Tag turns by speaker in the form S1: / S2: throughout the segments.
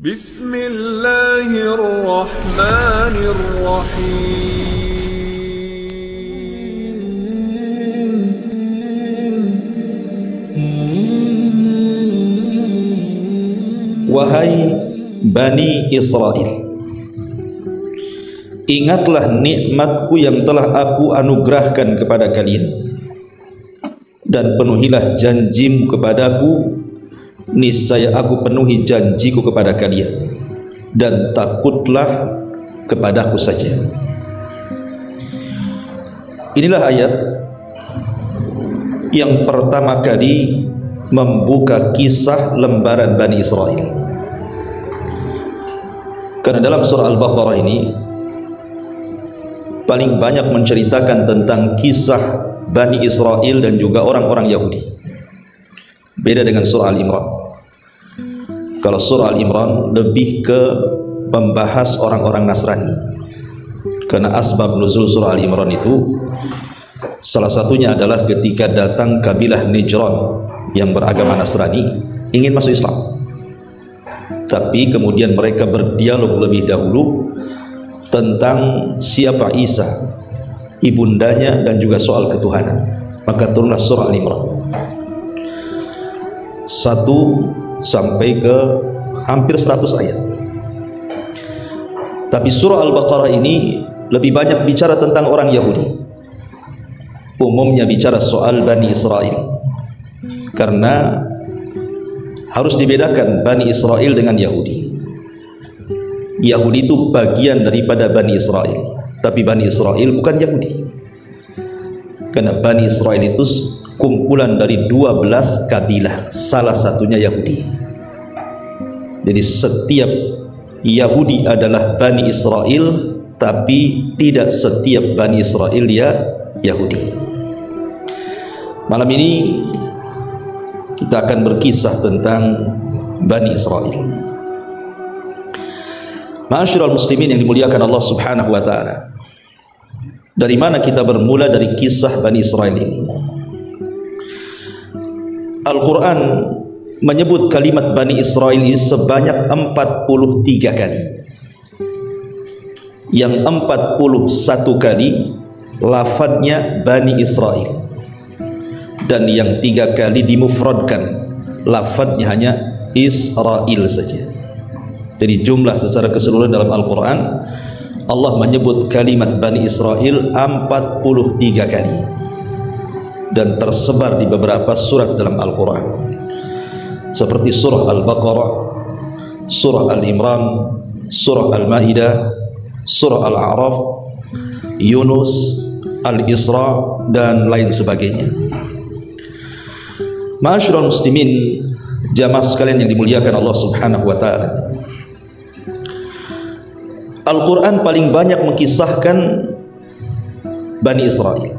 S1: Bismillahirrahmanirrahim. Wahai Bani Israel, ingatlah nikmatku yang telah aku anugerahkan kepada kalian, dan penuhilah janjimu kepadaku, niscaya aku penuhi janjiku kepada kalian, dan takutlah kepadaku saja. Inilah ayat yang pertama kali membuka kisah lembaran Bani Israel. Karena dalam surah Al-Baqarah ini paling banyak menceritakan tentang kisah Bani Israel dan juga orang-orang Yahudi. Beda dengan surah Al-Imran. Kalau surah Al-Imran lebih ke membahas orang-orang Nasrani. Karena asbab nuzul surah Al-Imran itu salah satunya adalah ketika datang kabilah Najran yang beragama Nasrani ingin masuk Islam. Tapi kemudian mereka berdialog lebih dahulu tentang siapa Isa, ibundanya, dan juga soal ketuhanan. Maka turunlah surah Al-Imran 1 sampai ke hampir 100 ayat. Tapi surah Al-Baqarah ini lebih banyak bicara tentang orang Yahudi. Umumnya bicara soal Bani Israel, karena harus dibedakan Bani Israel dengan Yahudi. Yahudi itu bagian daripada Bani Israel, tapi Bani Israel bukan Yahudi. Karena Bani Israel itu kumpulan dari 12 kabilah, salah satunya Yahudi. Jadi setiap Yahudi adalah Bani Israel, tapi tidak setiap Bani Israel dia Yahudi. Malam ini kita akan berkisah tentang Bani Israel. Ma'asyiral muslimin yang dimuliakan Allah Subhanahu wa taala. Dari mana kita bermula dari kisah Bani Israel ini? Al-Quran menyebut kalimat Bani Israel ini sebanyak 43 kali. Yang 41 kali lafadznya Bani Israel, dan yang 3 kali dimufradkan, lafadznya hanya Israel saja. Jadi jumlah secara keseluruhan dalam Al-Quran Allah menyebut kalimat Bani Israel 43 kali, dan tersebar di beberapa surat dalam Al-Quran, seperti surah Al-Baqarah, surah Al-Imran, surah Al-Ma'idah, surah Al-A'raf, Yunus, Al-Isra, dan lain sebagainya. Ma'asyiral muslimin, jamaah sekalian yang dimuliakan Allah Subhanahu wa taala. Al-Quran paling banyak mengkisahkan Bani Israel.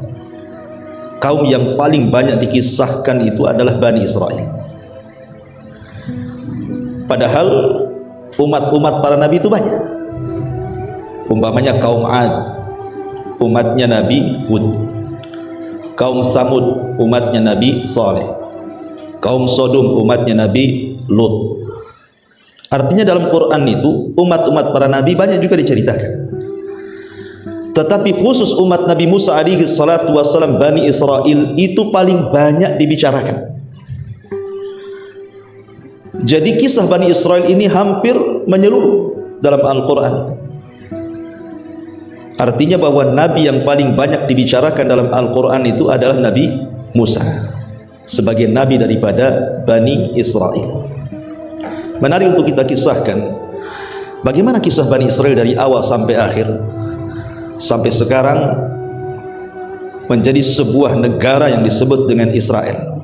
S1: Kaum yang paling banyak dikisahkan itu adalah Bani Israel. Padahal umat-umat para nabi itu banyak. Umpamanya kaum Ad, umatnya Nabi Hud. Kaum Samud, umatnya Nabi Saleh. Kaum Sodom, umatnya Nabi Lut. Artinya dalam Quran itu umat-umat para nabi banyak juga diceritakan. Tetapi khusus umat Nabi Musa alaihi salatu wassalam, Bani Israel itu paling banyak dibicarakan. Jadi kisah Bani Israel ini hampir menyeluruh dalam Al-Quran itu. Artinya bahwa nabi yang paling banyak dibicarakan dalam Al-Quran itu adalah Nabi Musa, sebagai nabi daripada Bani Israel. Menarik untuk kita kisahkan bagaimana kisah Bani Israel dari awal sampai akhir, sampai sekarang menjadi sebuah negara yang disebut dengan Israel.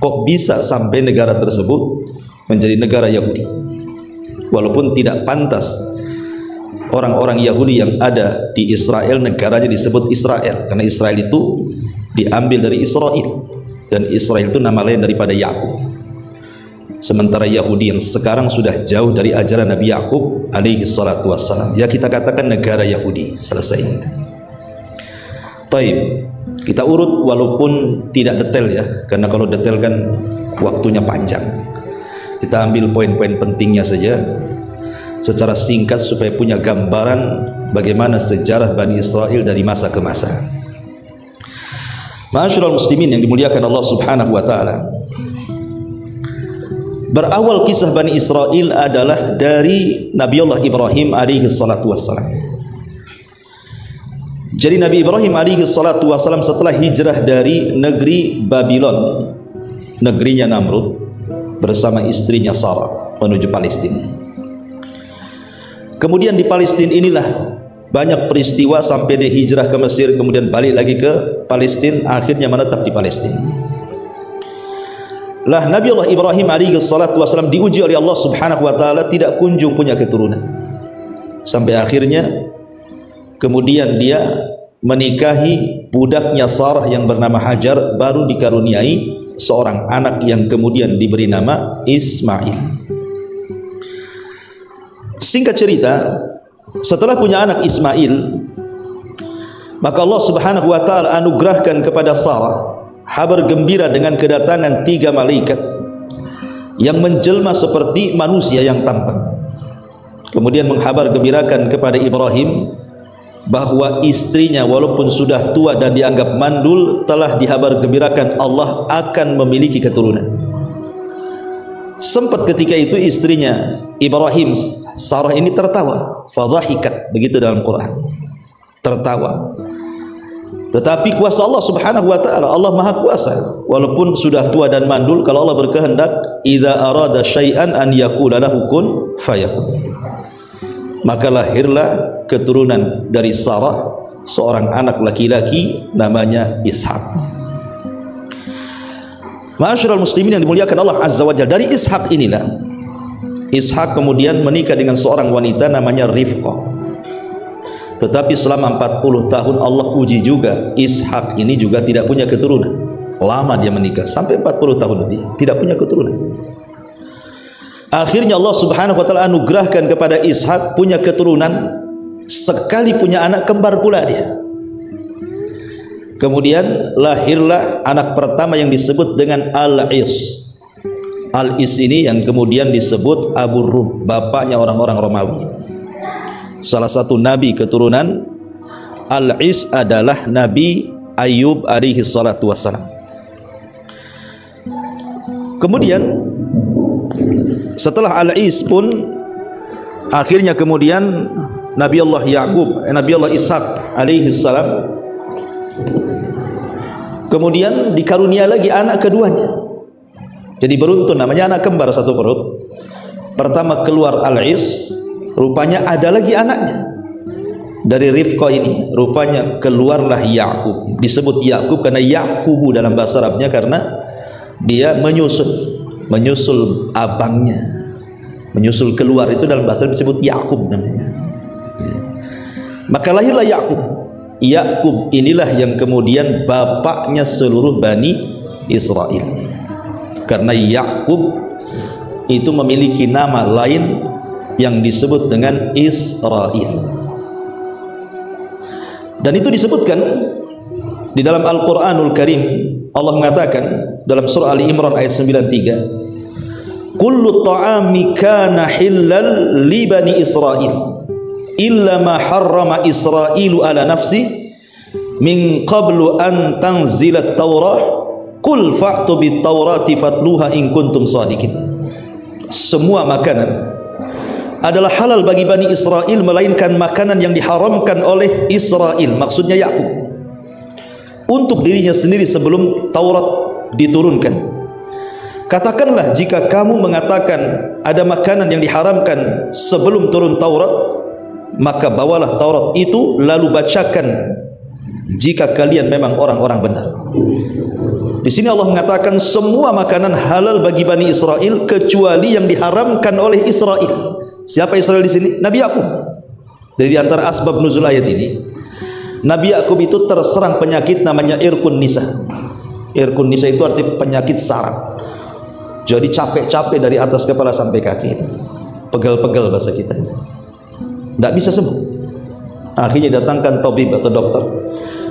S1: Kok bisa sampai negara tersebut menjadi negara Yahudi, walaupun tidak pantas orang-orang Yahudi yang ada di Israel negaranya disebut Israel, karena Israel itu diambil dari Israel, dan Israel itu nama lain daripada Yakub. Sementara Yahudi yang sekarang sudah jauh dari ajaran Nabi Yakub alaihi salatu wassalam, ya kita katakan negara Yahudi. Selesai. Taib, kita urut walaupun tidak detail ya, karena kalau detail kan waktunya panjang. Kita ambil poin-poin pentingnya saja secara singkat supaya punya gambaran bagaimana sejarah Bani Israel dari masa ke masa. Ma'asyiral muslimin yang dimuliakan Allah Subhanahu wa taala. Berawal kisah Bani Israel adalah dari Nabiullah Ibrahim alaihi salatu wassalam. Jadi Nabi Ibrahim alaihi salatu wassalam setelah hijrah dari negeri Babylon, negerinya Namrud, bersama istrinya Sarah menuju Palestina. Kemudian di Palestina inilah banyak peristiwa sampai dia hijrah ke Mesir, kemudian balik lagi ke Palestina, akhirnya menetap di Palestina. Lah Nabiullah Ibrahim alaihi salatu wasallam diuji oleh Allah Subhanahu wa taala, tidak kunjung punya keturunan. Sampai akhirnya kemudian dia menikahi budaknya Sarah yang bernama Hajar, baru dikaruniai seorang anak yang kemudian diberi nama Ismail. Singkat cerita, setelah punya anak Ismail, maka Allah Subhanahu wa taala anugerahkan kepada Sarah kabar gembira dengan kedatangan 3 malaikat yang menjelma seperti manusia yang tampan. Kemudian menghabar gembirakan kepada Ibrahim bahwa istrinya walaupun sudah tua dan dianggap mandul, telah dihabar gembirakan Allah akan memiliki keturunan. Sempat ketika itu istrinya Ibrahim, Sarah ini tertawa, fadhahikat, begitu dalam Quran, tertawa. Tetapi kuasa Allah Subhanahu wa taala, Allah Maha Kuasa, walaupun sudah tua dan mandul, kalau Allah berkehendak, idza arada syai'an an yaqula lahu kun fayakun. Maka lahirlah keturunan dari Sarah, seorang anak laki-laki namanya Ishak. Ma'asyiral muslimin yang dimuliakan Allah Azza wa Jalla, dari Ishak inilah Ishak kemudian menikah dengan seorang wanita namanya Rifqah. Tetapi selama 40 tahun Allah uji juga Ishak ini juga tidak punya keturunan. Lama dia menikah, sampai 40 tahun lebih tidak punya keturunan. Akhirnya Allah Subhanahu wa taala anugerahkan kepada Ishak punya keturunan, sekali punya anak kembar pula dia. Kemudian lahirlah anak pertama yang disebut dengan Al-Is. Al-Is ini yang kemudian disebut Abu Rum, bapaknya orang-orang Romawi. Salah satu nabi keturunan Al-Is adalah Nabi Ayub alaihi salatu wassalam. Kemudian setelah Al-Is pun akhirnya kemudian Nabi Allah Ya'qub, Nabi Allah Ishak alaihi salam kemudian dikarunia lagi anak keduanya. Jadi beruntun, namanya anak kembar satu perut. Pertama keluar Al-Is, rupanya ada lagi anaknya dari Rifqah ini, rupanya keluarlah Ya'qub. Disebut Ya'qub karena Ya'qubu dalam bahasa Arabnya, karena dia menyusul abangnya, menyusul keluar, itu dalam bahasa Arab disebut Ya'qub namanya. Maka lahirlah Ya'qub. Ya'qub inilah yang kemudian bapaknya seluruh Bani Israel, karena Ya'qub itu memiliki nama lain yang disebut dengan Israel. Dan itu disebutkan di dalam Al-Quranul Karim. Allah mengatakan dalam surah Ali Imran ayat 93, kullu ta'ami kana hillal li bani Israel illa ma harrama Israilu ala nafsi min qablu an tanzilat Taurah qul fa'tu bit Taurati fatluha in kuntum shadiqin. Semua makanan adalah halal bagi Bani Israel melainkan makanan yang diharamkan oleh Israel, maksudnya Ya'qub, untuk dirinya sendiri sebelum Taurat diturunkan. Katakanlah jika kamu mengatakan ada makanan yang diharamkan sebelum turun Taurat, maka bawalah Taurat itu lalu bacakan jika kalian memang orang-orang benar. Di sini Allah mengatakan semua makanan halal bagi Bani Israel kecuali yang diharamkan oleh Israel. Siapa Israel di sini? Nabi Ya'qub. Dari antara asbab nuzul ayat ini, Nabi Ya'qub itu terserang penyakit namanya irkun nisa. Irkun nisa itu arti penyakit saraf. Jadi capek-capek dari atas kepala sampai kaki itu. Pegel-pegel bahasa kita. Tidak bisa sembuh. Akhirnya datangkan tabib atau dokter.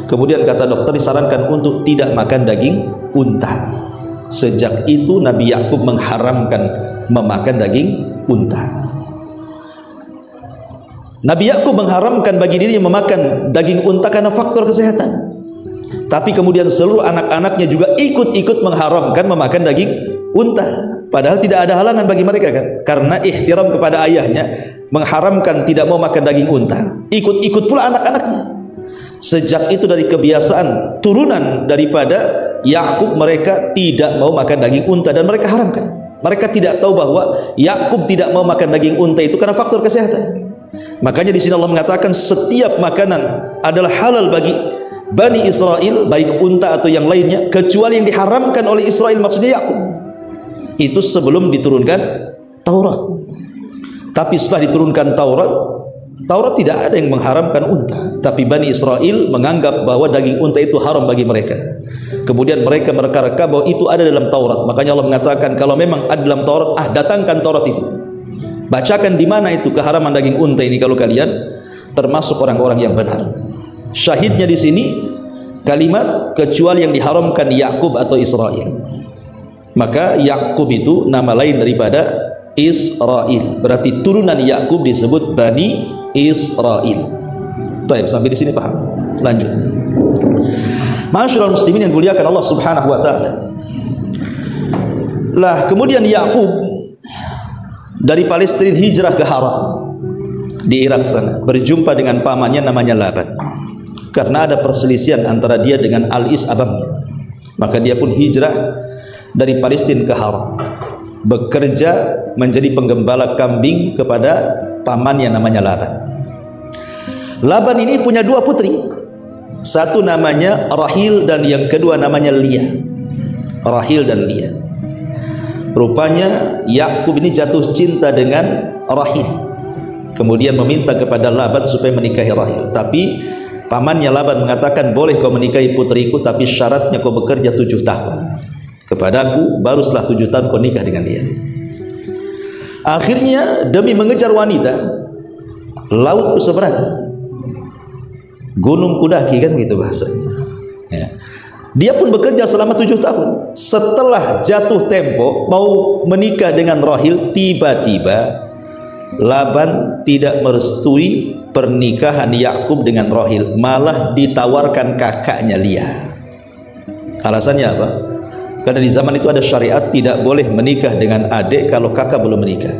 S1: Kemudian kata dokter disarankan untuk tidak makan daging unta. Sejak itu Nabi Ya'qub mengharamkan memakan daging unta. Nabi Yakub mengharamkan bagi dirinya memakan daging unta karena faktor kesehatan. Tapi kemudian seluruh anak-anaknya juga ikut-ikut mengharamkan memakan daging unta. Padahal tidak ada halangan bagi mereka kan? Karena ihtiram kepada ayahnya, mengharamkan tidak mau makan daging unta. Ikut-ikut pula anak-anaknya. Sejak itu dari kebiasaan turunan daripada Yakub, mereka tidak mau makan daging unta dan mereka haramkan. Mereka tidak tahu bahwa Yakub tidak mau makan daging unta itu karena faktor kesehatan. Makanya di sini Allah mengatakan setiap makanan adalah halal bagi Bani Israel, baik unta atau yang lainnya, kecuali yang diharamkan oleh Israel, maksudnya Yakub. Itu sebelum diturunkan Taurat. Tapi setelah diturunkan Taurat tidak ada yang mengharamkan unta. Tapi Bani Israel menganggap bahwa daging unta itu haram bagi mereka. Kemudian mereka mereka bahwa itu ada dalam Taurat. Makanya Allah mengatakan kalau memang ada dalam Taurat, datangkan Taurat itu. Bacakan di mana itu keharaman daging unta ini kalau kalian termasuk orang-orang yang benar. Syahidnya di sini kalimat kecuali yang diharamkan Yakub atau Israel. Maka Yakub itu nama lain daripada Israel. Berarti turunan Yakub disebut Bani Israel. Baik, sampai di sini paham? Lanjut. Ma'asyiral muslimin yang dimuliakan Allah Subhanahu wa taala. Lah kemudian Yakub dari Palestina hijrah ke Haran di Irak sana, berjumpa dengan pamannya namanya Laban. Karena ada perselisihan antara dia dengan Al-Is abangnya, maka dia pun hijrah dari Palestina ke Haran, bekerja menjadi penggembala kambing kepada pamannya namanya Laban. Laban ini punya dua putri, satu namanya Rahil dan yang kedua namanya Lia. Rahil dan Lia. Rupanya Yakub ini jatuh cinta dengan Rahil, kemudian meminta kepada Laban supaya menikahi Rahil. Tapi pamannya Laban mengatakan, boleh kau menikahi putriku, tapi syaratnya kau bekerja 7 tahun kepadaku, baru setelah 7 tahun kau nikah dengan dia. Akhirnya demi mengejar wanita, laut seberang, gunung kudaki, kan gitu bahasanya ya. Dia pun bekerja selama 7 tahun. Setelah jatuh tempo mau menikah dengan Rahil, tiba-tiba Laban tidak merestui pernikahan Yakub dengan Rahil, malah ditawarkan kakaknya Lia. Alasannya apa? Karena di zaman itu ada syariat tidak boleh menikah dengan adik kalau kakak belum menikah.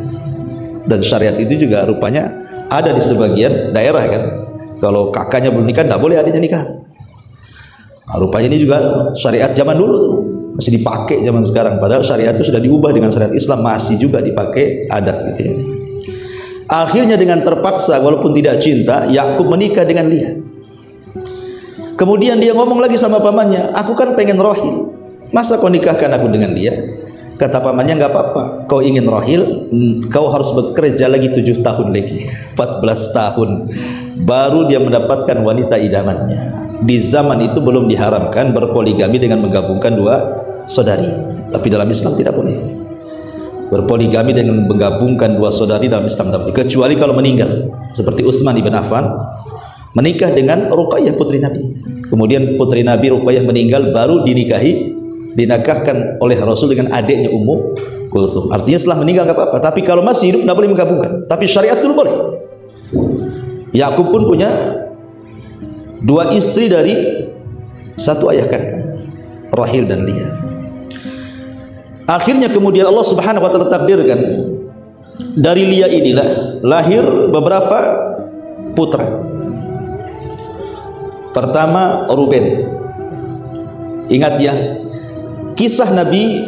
S1: Dan syariat itu juga rupanya ada di sebagian daerah kan. Kalau kakaknya belum nikah, tidak boleh adiknya nikah. Nah, rupanya ini juga syariat zaman dulu tuh, masih dipakai zaman sekarang. Padahal syariat itu sudah diubah dengan syariat Islam, masih juga dipakai adat gitu ya. Akhirnya dengan terpaksa walaupun tidak cinta, Yakub menikah dengan Lia. Kemudian dia ngomong lagi sama pamannya, aku kan pengen Rahil, masa kau nikahkan aku dengan dia? Kata pamannya, nggak apa-apa, kau ingin Rahil, kau harus bekerja lagi 7 tahun lagi, 14 tahun baru dia mendapatkan wanita idamannya. Di zaman itu belum diharamkan berpoligami dengan menggabungkan 2 saudari, tapi dalam Islam tidak boleh berpoligami dengan menggabungkan 2 saudari. Dalam Islam tidak boleh, kecuali kalau meninggal, seperti Utsman ibn Affan menikah dengan Ruqayyah putri Nabi. Kemudian putri Nabi Ruqayyah meninggal, baru dinikahkan oleh Rasul dengan adiknya Ummu Kulthum. Artinya setelah meninggal nggak apa-apa, tapi kalau masih hidup tidak boleh menggabungkan. Tapi syariat dulu boleh. Yakub pun punya 2 istri dari 1 ayah kan, Rahil dan Lia. Akhirnya kemudian Allah Subhanahu wa taala takdirkan dari Lia inilah lahir beberapa putra. Pertama Ruben. Ingat ya, kisah Nabi,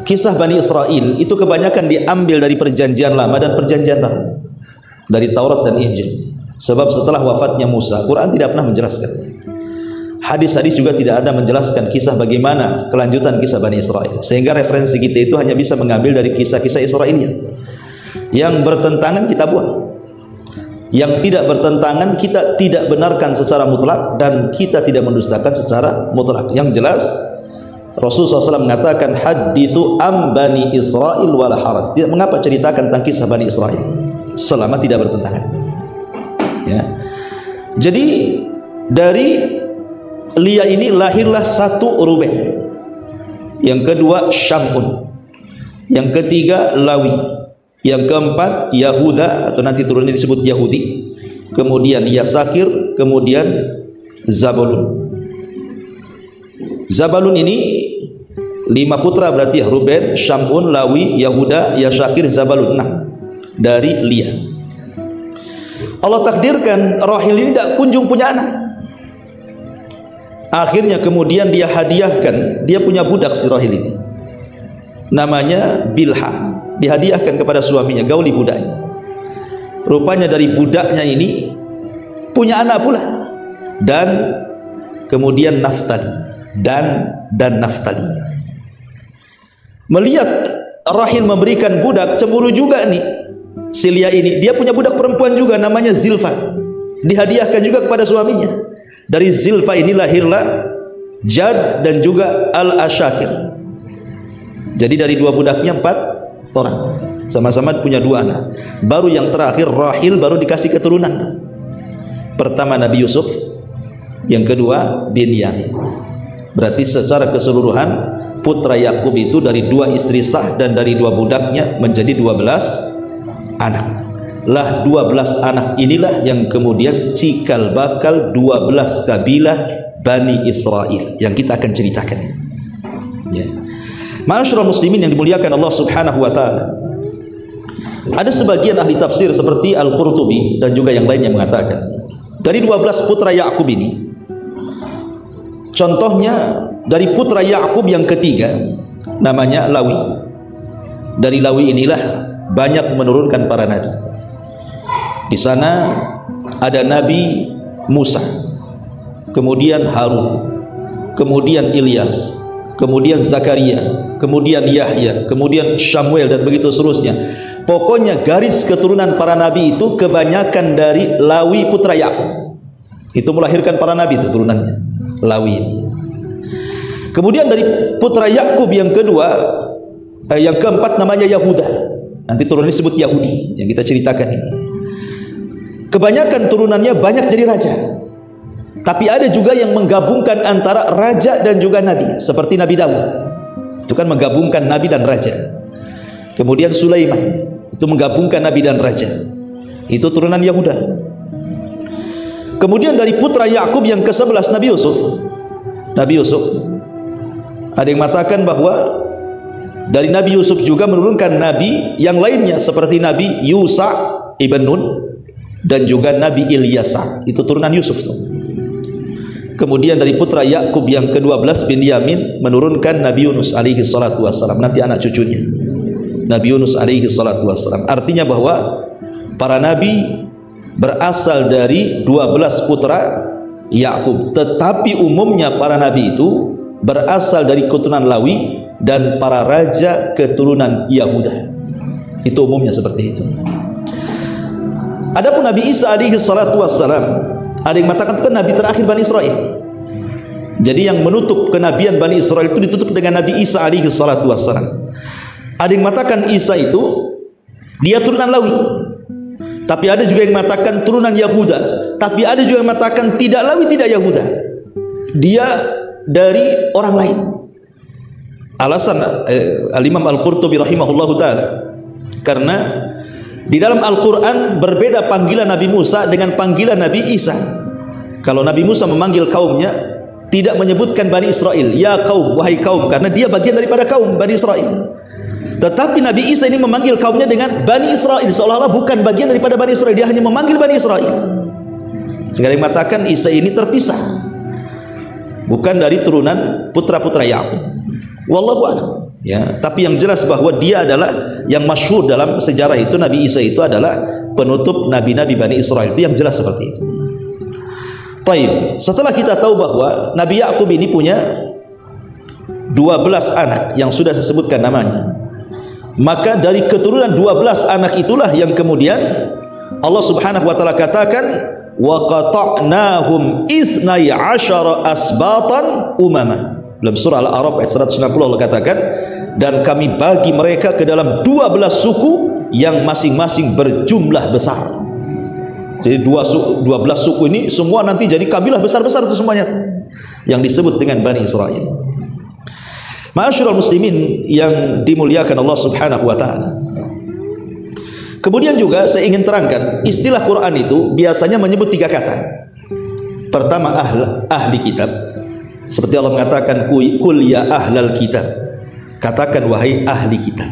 S1: kisah Bani Israel itu kebanyakan diambil dari perjanjian lama dan perjanjian baru, dari Taurat dan Injil. Sebab setelah wafatnya Musa, Quran tidak pernah menjelaskan. Hadis-hadis juga tidak ada menjelaskan kisah bagaimana kelanjutan kisah Bani Israel. Sehingga referensi kita itu hanya bisa mengambil dari kisah-kisah Israiliyah. Yang bertentangan kita buang, yang tidak bertentangan kita tidak benarkan secara mutlak, dan kita tidak mendustakan secara mutlak. Yang jelas Rasulullah SAW mengatakan, hadithu am Bani Israel wala haraj. Tidak mengapa ceritakan tentang kisah Bani Israel selama tidak bertentangan ya. Jadi dari Lia ini lahirlah 1 Ruben, yang kedua Syamun, yang ketiga Lawi, yang keempat Yahuda atau nanti turunnya disebut Yahudi, kemudian Yasakir, kemudian Zabulun. Zabulun ini 5 putra berarti ya, Ruben, Syamun, Lawi, Yahuda, Yasakir, Zabulun. Dari Lia. Allah takdirkan Rahil ini tidak kunjung punya anak. Akhirnya kemudian dia hadiahkan, dia punya budak si Rahil ini, namanya Bilha, dihadiahkan kepada suaminya, gauli budaknya. Rupanya dari budaknya ini punya anak pula, dan kemudian Naftali, dan Naftali. Melihat Rahil memberikan budak, cemburu juga nih si Lia ini. Dia punya budak perempuan juga, namanya Zilfa, dihadiahkan juga kepada suaminya. Dari Zilfa ini lahirlah Jad dan juga Al-Ashakir. Jadi dari 2 budaknya 4 orang, sama-sama punya 2 anak. Baru yang terakhir Rahil baru dikasih keturunan. Pertama Nabi Yusuf, yang kedua Binyamin. Berarti secara keseluruhan putra Yakub itu dari 2 istri sah dan dari 2 budaknya menjadi 12 anak. Lah 12 anak inilah yang kemudian cikal bakal 12 kabilah Bani Israel yang kita akan ceritakan. Ya. Ma'asyiral muslimin yang dimuliakan Allah Subhanahu wa taala. Ada sebagian ahli tafsir seperti Al-Qurtubi dan juga yang lainnya mengatakan, dari 12 putra Yakub ini, contohnya dari putra Yakub yang ketiga namanya Lawi. Dari Lawi inilah banyak menurunkan para nabi. Di sana ada Nabi Musa, kemudian Harun, kemudian Ilyas, kemudian Zakaria, kemudian Yahya, kemudian Samuel, dan begitu seterusnya. Pokoknya garis keturunan para nabi itu kebanyakan dari Lawi putra Yakub. Itu melahirkan para nabi itu turunannya, Lawi ini. Kemudian dari putra Yakub yang kedua, yang keempat namanya Yahuda. Nanti turunannya disebut Yahudi yang kita ceritakan ini. Kebanyakan turunannya banyak jadi raja. Tapi ada juga yang menggabungkan antara raja dan juga nabi, seperti Nabi Daud. Itu kan menggabungkan nabi dan raja. Kemudian Sulaiman, itu menggabungkan nabi dan raja. Itu turunan Yahuda. Kemudian dari putra Yakub yang ke-11 Nabi Yusuf. Nabi Yusuf, ada yang mengatakan bahwa dari Nabi Yusuf juga menurunkan nabi yang lainnya seperti Nabi Yusa ibn Nun dan juga Nabi Ilyasa. Itu turunan Yusuf tuh. Kemudian dari putra Yakub yang ke-12 Binyamin menurunkan Nabi Yunus alaihi salatu wassalam, nanti anak cucunya Nabi Yunus alaihi salatu wassalam. Artinya bahwa para nabi berasal dari 12 putra Yakub, tetapi umumnya para nabi itu berasal dari keturunan Lawi dan para raja keturunan Yahuda. Itu umumnya seperti itu. Adapun Nabi Isa alaihi salatu wassalam, ada yang mengatakan itu kan nabi terakhir Bani Israel. Jadi yang menutup kenabian Bani Israel itu ditutup dengan Nabi Isa alaihi salatu wassalam. Ada yang mengatakan Isa itu dia turunan Lawi. Tapi ada juga yang mengatakan turunan Yahuda. Tapi ada juga yang mengatakan tidak Lawi, tidak Yahuda. Dia dari orang lain. Alasan Al-Imam Al-Qurtubi rahimahullahu ta'ala, karena di dalam Al-Quran berbeda panggilan Nabi Musa dengan panggilan Nabi Isa. Kalau Nabi Musa memanggil kaumnya tidak menyebutkan Bani Israel, ya kaum, wahai kaum, karena dia bagian daripada kaum Bani Israel. Tetapi Nabi Isa ini memanggil kaumnya dengan Bani Israel, seolah-olah bukan bagian daripada Bani Israel, dia hanya memanggil Bani Israel. Sehingga yang mengatakan Isa ini terpisah, bukan dari turunan putra-putra Yakub. Wallahu a'lam. Ya, tapi yang jelas bahwa dia adalah yang masyhur dalam sejarah itu, Nabi Isa itu adalah penutup nabi-nabi Bani Israel. Itu yang jelas seperti itu. Taib. Setelah kita tahu bahwa Nabi Yakub ini punya 12 anak yang sudah saya sebutkan namanya, maka dari keturunan 12 anak itulah yang kemudian Allah Subhanahu wa taala katakan wa qata'nahum 12 asbatan umama. Dalam surah Al-A'raf ayat 160 Allah katakan, dan kami bagi mereka ke dalam 12 suku yang masing-masing berjumlah besar. Jadi 12 suku ini semua nanti jadi kabilah besar-besar itu semuanya, yang disebut dengan Bani Israel. Ma'asyiral muslimin yang dimuliakan Allah Subhanahu wa taala. Kemudian juga saya ingin terangkan, istilah Quran itu biasanya menyebut 3 kata. Pertama, ahli kitab. Seperti Allah mengatakan, kul ya ahlal kitab. Katakan wahai ahli kitab.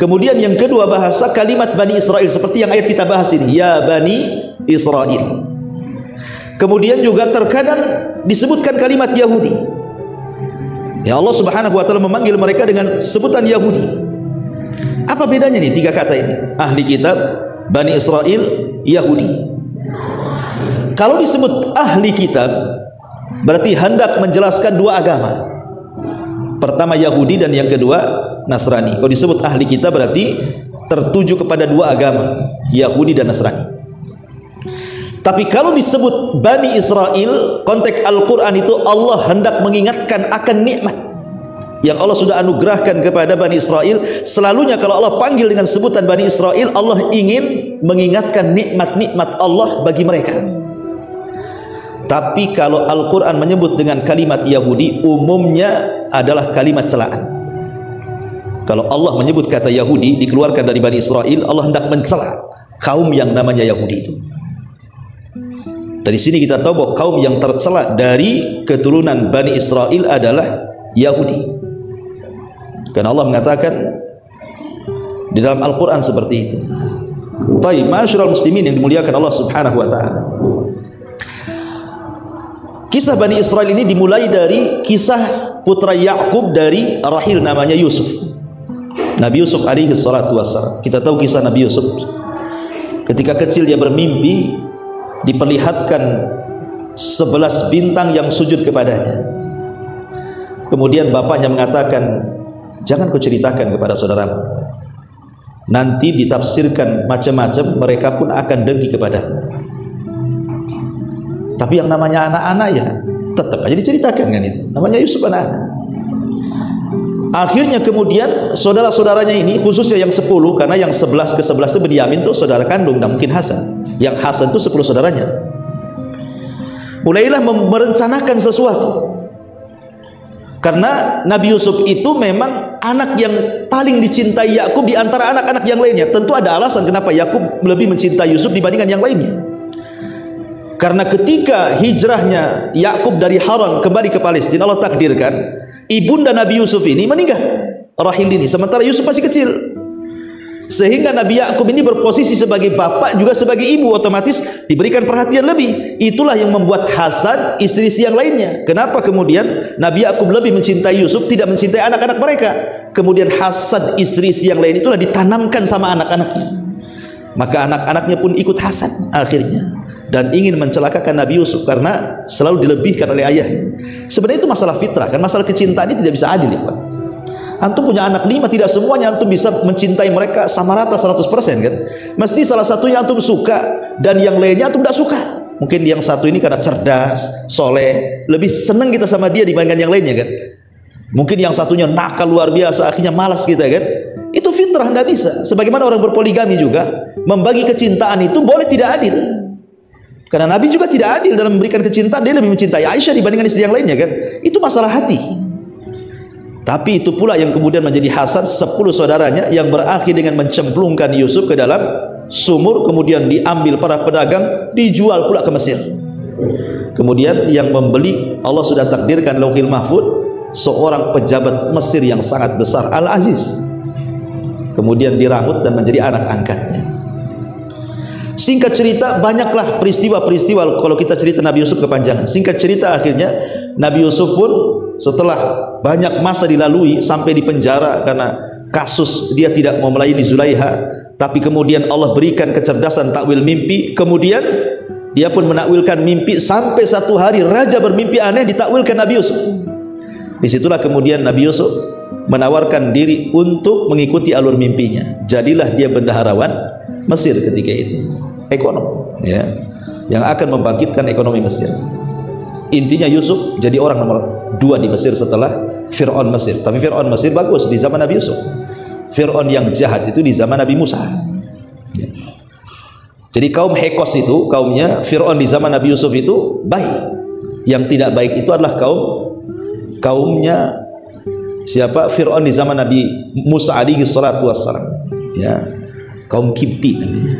S1: Kemudian yang kedua, bahasa kalimat Bani Israel, seperti yang ayat kita bahas ini, ya Bani Israel. Kemudian juga terkadang disebutkan kalimat Yahudi. Ya, Allah Subhanahu wa taala memanggil mereka dengan sebutan Yahudi. Apa bedanya nih 3 kata ini? Ahli kitab, Bani Israel, Yahudi. Kalau disebut ahli kitab, berarti hendak menjelaskan 2 agama. Pertama Yahudi dan yang kedua Nasrani. Kalau disebut ahli kitab berarti tertuju kepada 2 agama, Yahudi dan Nasrani. Tapi kalau disebut Bani Israel, konteks Al-Quran itu Allah hendak mengingatkan akan nikmat yang Allah sudah anugerahkan kepada Bani Israel. Selalunya kalau Allah panggil dengan sebutan Bani Israel, Allah ingin mengingatkan nikmat-nikmat Allah bagi mereka. Tapi kalau Al-Quran menyebut dengan kalimat Yahudi, umumnya adalah kalimat celaan. Kalau Allah menyebut kata Yahudi dikeluarkan dari Bani Israel, Allah hendak mencela kaum yang namanya Yahudi itu. Dari sini kita tahu bahwa kaum yang tercela dari keturunan Bani Israel adalah Yahudi. Karena Allah mengatakan di dalam Al-Quran seperti itu. Baik, ma'asyiral muslimin yang dimuliakan Allah Subhanahu wa taala. Kisah Bani Israel ini dimulai dari kisah putra Yakub dari rahil namanya Yusuf. Nabi Yusuf alaihi salatu wassalam. Kita tahu kisah Nabi Yusuf. Ketika kecil dia bermimpi, diperlihatkan 11 bintang yang sujud kepadanya. Kemudian bapaknya mengatakan, jangan kau ceritakan kepada saudaramu, nanti ditafsirkan macam-macam, mereka pun akan dengki kepadamu. Tapi yang namanya anak-anak ya tetap aja diceritakan kan, itu namanya Yusuf anak-anak. Akhirnya kemudian saudara-saudaranya ini, khususnya yang 10, karena yang 11 ke 11 itu Benyamin tuh saudara kandung, dan mungkin Hasan. Yang Hasan itu 10 saudaranya. Mulailah merencanakan sesuatu. Karena Nabi Yusuf itu memang anak yang paling dicintai Yakub di antara anak-anak yang lainnya. Tentu ada alasan kenapa Yakub lebih mencintai Yusuf dibandingkan yang lainnya. Karena ketika hijrahnya Yakub dari Haran kembali ke Palestina, Allah takdirkan ibunda Nabi Yusuf ini meninggal, Rahil ini, sementara Yusuf masih kecil. Sehingga Nabi Yakub ini berposisi sebagai bapak juga sebagai ibu, otomatis diberikan perhatian lebih. Itulah yang membuat Hasan istri-istri yang lainnya. Kenapa kemudian Nabi Yakub lebih mencintai Yusuf, tidak mencintai anak-anak mereka? Kemudian Hasan istri-istri yang lain itulah ditanamkan sama anak-anaknya. Maka anak-anaknya pun ikut Hasan akhirnya, dan ingin mencelakakan Nabi Yusuf karena selalu dilebihkan oleh ayahnya. Sebenarnya itu masalah fitrah kan, masalah kecintaan ini tidak bisa adil ya Pak. Antum punya anak 5, tidak semuanya antum bisa mencintai mereka sama rata 100% kan. Mesti salah satunya antum suka dan yang lainnya antum tidak suka. Mungkin yang satu ini karena cerdas, soleh, lebih senang kita sama dia dibandingkan yang lainnya kan. Mungkin yang satunya nakal luar biasa, akhirnya malas kita kan. Itu fitrah, tidak bisa. Sebagaimana orang berpoligami juga, membagi kecintaan itu boleh tidak adil. Karena Nabi juga tidak adil dalam memberikan kecintaan. Dia lebih mencintai Aisyah dibandingkan istri yang lainnya kan. Itu masalah hati. Tapi itu pula yang kemudian menjadi Hasan 10 saudaranya yang berakhir dengan mencemplungkan Yusuf ke dalam sumur, kemudian diambil para pedagang, dijual pula ke Mesir. Kemudian yang membeli Allah sudah takdirkan Lauhil Mahfud, seorang pejabat Mesir yang sangat besar, Al-Aziz. Kemudian dirambut dan menjadi anak angkatnya. Singkat cerita, banyaklah peristiwa-peristiwa kalau kita cerita Nabi Yusuf kepanjangan. Singkat cerita, akhirnya Nabi Yusuf pun setelah banyak masa dilalui sampai di penjara karena kasus dia tidak mau melayani Zulaiha, tapi kemudian Allah berikan kecerdasan takwil mimpi. Kemudian dia pun menakwilkan mimpi sampai satu hari raja bermimpi aneh, ditakwilkan Nabi Yusuf. Disitulah kemudian Nabi Yusuf menawarkan diri untuk mengikuti alur mimpinya. Jadilah dia bendaharawan Mesir ketika itu, ekonom ya, yang akan membangkitkan ekonomi Mesir. Intinya Yusuf jadi orang nomor 2 di Mesir setelah Fir'aun Mesir. Tapi Fir'aun Mesir bagus di zaman Nabi Yusuf. Fir'aun yang jahat itu di zaman Nabi Musa ya. Jadi kaum Hekos itu, kaumnya Fir'aun di zaman Nabi Yusuf itu baik. Yang tidak baik itu adalah kaumnya siapa? Fir'aun di zaman Nabi Musa alaihi salatu wassalam ya. kaum Kipti namanya.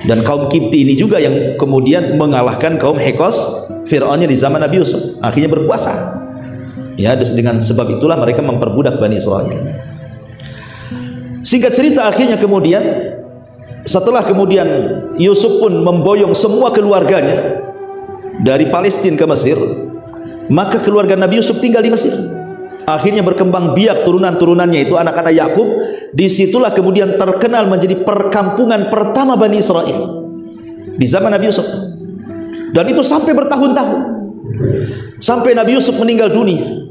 S1: Dan kaum Kipti ini juga yang kemudian mengalahkan kaum Hekos, Fir'aunnya di zaman Nabi Yusuf, akhirnya berkuasa. Ya, dengan sebab itulah mereka memperbudak Bani Israel. Singkat cerita, akhirnya kemudian setelah kemudian Yusuf pun memboyong semua keluarganya dari Palestina ke Mesir, maka keluarga Nabi Yusuf tinggal di Mesir. Akhirnya berkembang biak turunan-turunannya itu anak-anak Yakub. Disitulah kemudian terkenal menjadi perkampungan pertama Bani Israel di zaman Nabi Yusuf. Dan itu sampai bertahun-tahun, sampai Nabi Yusuf meninggal dunia.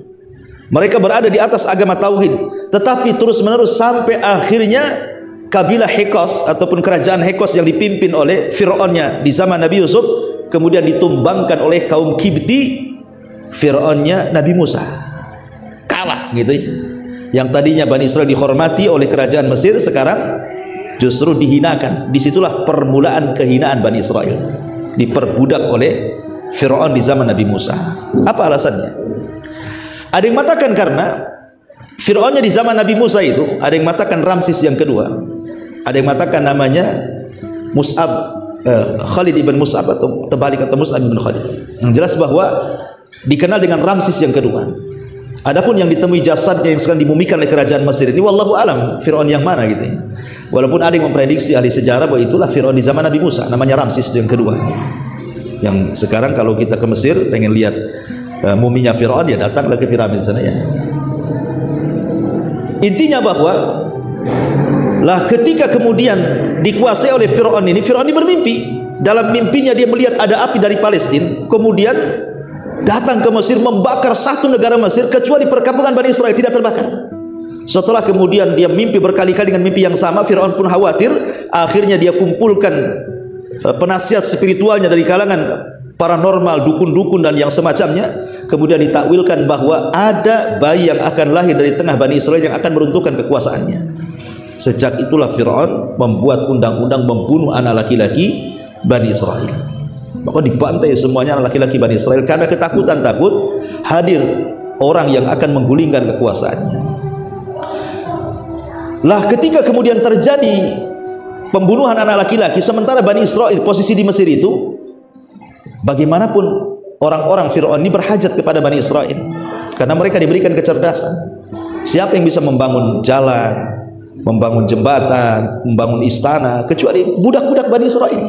S1: Mereka berada di atas agama tauhid, tetapi terus-menerus sampai akhirnya kabilah Hekos ataupun kerajaan Hekos yang dipimpin oleh Fir'aunnya di zaman Nabi Yusuf kemudian ditumbangkan oleh kaum Kipti, Fir'aunnya Nabi Musa. Kalah gitu ya. Yang tadinya Bani Israel dihormati oleh kerajaan Mesir, sekarang justru dihinakan. Disitulah permulaan kehinaan Bani Israel, diperbudak oleh Fir'aun di zaman Nabi Musa. Apa alasannya? Ada yang mengatakan karena Fir'aunnya di zaman Nabi Musa itu, ada yang mengatakan Ramses yang kedua, ada yang mengatakan namanya Mus'ab, Khalid ibn Mus'ab atau terbalik atau Mus'ab ibn Khalid. Yang jelas bahwa dikenal dengan Ramses yang kedua. Adapun yang ditemui jasadnya yang sekarang dimumikan oleh kerajaan Mesir ini, wallahu alam Fir'aun yang mana gitu ya. Walaupun ada yang memprediksi ahli sejarah bahwa itulah Fir'aun di zaman Nabi Musa, namanya Ramses yang kedua. Yang sekarang kalau kita ke Mesir pengen lihat muminya Fir'aun, ya datanglah ke piramid sana ya. Intinya bahwa lah ketika kemudian dikuasai oleh Fir'aun ini, Fir'aun ini bermimpi. Dalam mimpinya dia melihat ada api dari Palestina, kemudian datang ke Mesir, membakar satu negara Mesir, kecuali perkampungan Bani Israel tidak terbakar. Setelah kemudian dia mimpi berkali-kali dengan mimpi yang sama, Fir'aun pun khawatir. Akhirnya dia kumpulkan penasihat spiritualnya dari kalangan paranormal, dukun-dukun dan yang semacamnya. Kemudian ditakwilkan bahwa ada bayi yang akan lahir dari tengah Bani Israel yang akan meruntuhkan kekuasaannya. Sejak itulah Fir'aun membuat undang-undang membunuh anak laki-laki Bani Israel. Maka dibantai semuanya anak laki-laki Bani Israel karena ketakutan takut hadir orang yang akan menggulingkan kekuasaannya. Lah ketika kemudian terjadi pembunuhan anak laki-laki, sementara Bani Israel posisi di Mesir itu, bagaimanapun orang-orang Fir'aun ini berhajat kepada Bani Israel karena mereka diberikan kecerdasan. Siapa yang bisa membangun jalan, membangun jembatan, membangun istana kecuali budak-budak Bani Israel?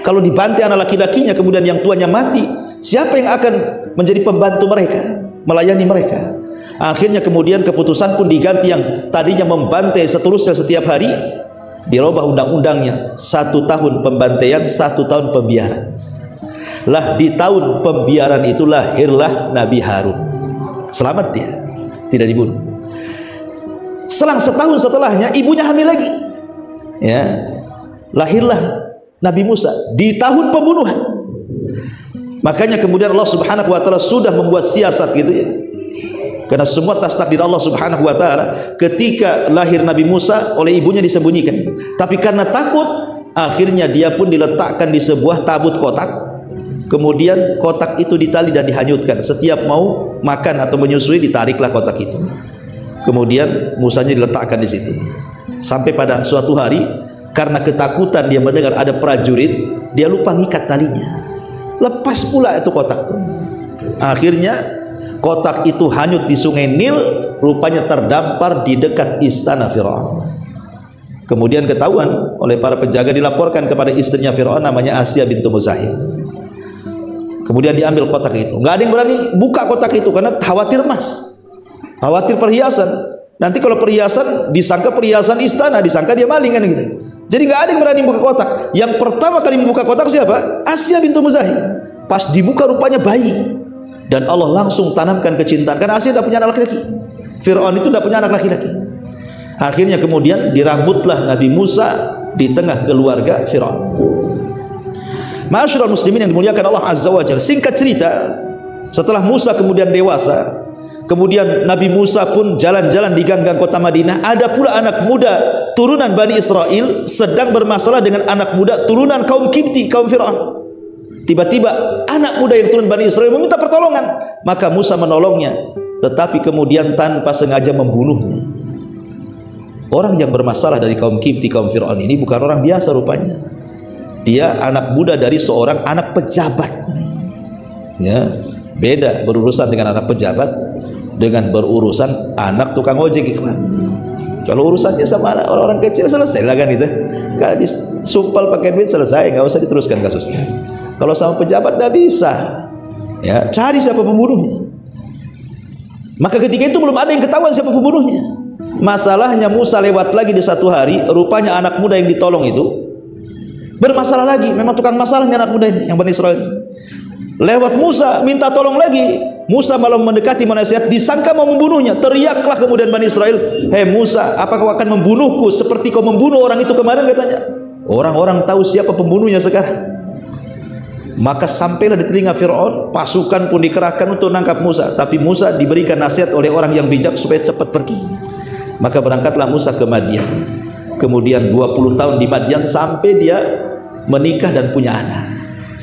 S1: Kalau dibantai anak laki-lakinya kemudian yang tuanya mati, siapa yang akan menjadi pembantu mereka, melayani mereka? Akhirnya kemudian keputusan pun diganti, yang tadinya membantai seterusnya setiap hari dirubah undang-undangnya, 1 tahun pembantaian, 1 tahun pembiaran. Lah di tahun pembiaran itu lahirlah Nabi Harun. Selamat dia, tidak dibunuh. Selang setahun setelahnya ibunya hamil lagi. Ya, lahirlah Nabi Musa di tahun pembunuhan. Makanya kemudian Allah Subhanahu wa taala sudah membuat siasat gitu ya. Karena semua atas takdir Allah Subhanahu wa taala, ketika lahir Nabi Musa oleh ibunya disembunyikan. Tapi karena takut, akhirnya dia pun diletakkan di sebuah tabut kotak. Kemudian kotak itu ditali dan dihanyutkan. Setiap mau makan atau menyusui ditariklah kotak itu. Kemudian Musanya diletakkan di situ. Sampai pada suatu hari karena ketakutan dia mendengar ada prajurit, dia lupa ngikat talinya. Lepas pula itu kotak itu. Akhirnya kotak itu hanyut di sungai Nil, rupanya terdampar di dekat istana Fir'aun. Kemudian ketahuan oleh para penjaga, dilaporkan kepada istrinya Fir'aun namanya Asya bintu Muzahim. Kemudian diambil kotak itu. Nggak ada yang berani buka kotak itu karena khawatir emas, khawatir perhiasan. Nanti kalau perhiasan disangka perhiasan istana, disangka dia maling kan gitu. Jadi nggak ada yang berani buka kotak. Yang pertama kali membuka kotak siapa? Asya bintu Muzahim. Pas dibuka rupanya bayi. Dan Allah langsung tanamkan kecintaan karena Asya tidak punya anak laki-laki. Fir'aun itu tidak punya anak laki-laki. Akhirnya kemudian dirambutlah Nabi Musa di tengah keluarga Fir'aun. Ma'asyiral muslimin yang dimuliakan Allah Azza wa Jalla. Singkat cerita, setelah Musa kemudian dewasa, kemudian Nabi Musa pun jalan-jalan di gang-gang kota Madinah. Ada pula anak muda turunan Bani Israel sedang bermasalah dengan anak muda turunan kaum Kipti, kaum Fir'aun. Tiba-tiba anak muda yang turun Bani Israel meminta pertolongan, maka Musa menolongnya, tetapi kemudian tanpa sengaja membunuhnya. orang yang bermasalah dari kaum Kipti, kaum Fir'aun ini bukan orang biasa rupanya. Dia anak muda dari seorang anak pejabat. Ya, beda berurusan dengan anak pejabat dengan berurusan anak tukang ojek, ikhwan. Kalau urusannya sama orang-orang kecil selesai lah kan itu. Kalau disumpal pakai duit selesai, nggak usah diteruskan kasusnya. Kalau sama pejabat nggak bisa. Ya, cari siapa pembunuhnya. Maka ketika itu belum ada yang ketahuan siapa pembunuhnya. Masalahnya Musa lewat lagi di satu hari, rupanya anak muda yang ditolong itu bermasalah lagi. Memang tukang masalahnya anak muda ini, yang Bani Israil. Lewat Musa minta tolong lagi. Musa malah mendekati menasihat, disangka mau membunuhnya. Teriaklah kemudian Bani Israil, "Hei Musa, apa kau akan membunuhku seperti kau membunuh orang itu kemarin?" katanya. Orang-orang tahu siapa pembunuhnya sekarang. Maka sampailah di telinga Fir'aun, pasukan pun dikerahkan untuk menangkap Musa. Tapi Musa diberikan nasihat oleh orang yang bijak supaya cepat pergi. Maka berangkatlah Musa ke Madian. Kemudian 20 tahun di Madian sampai dia menikah dan punya anak.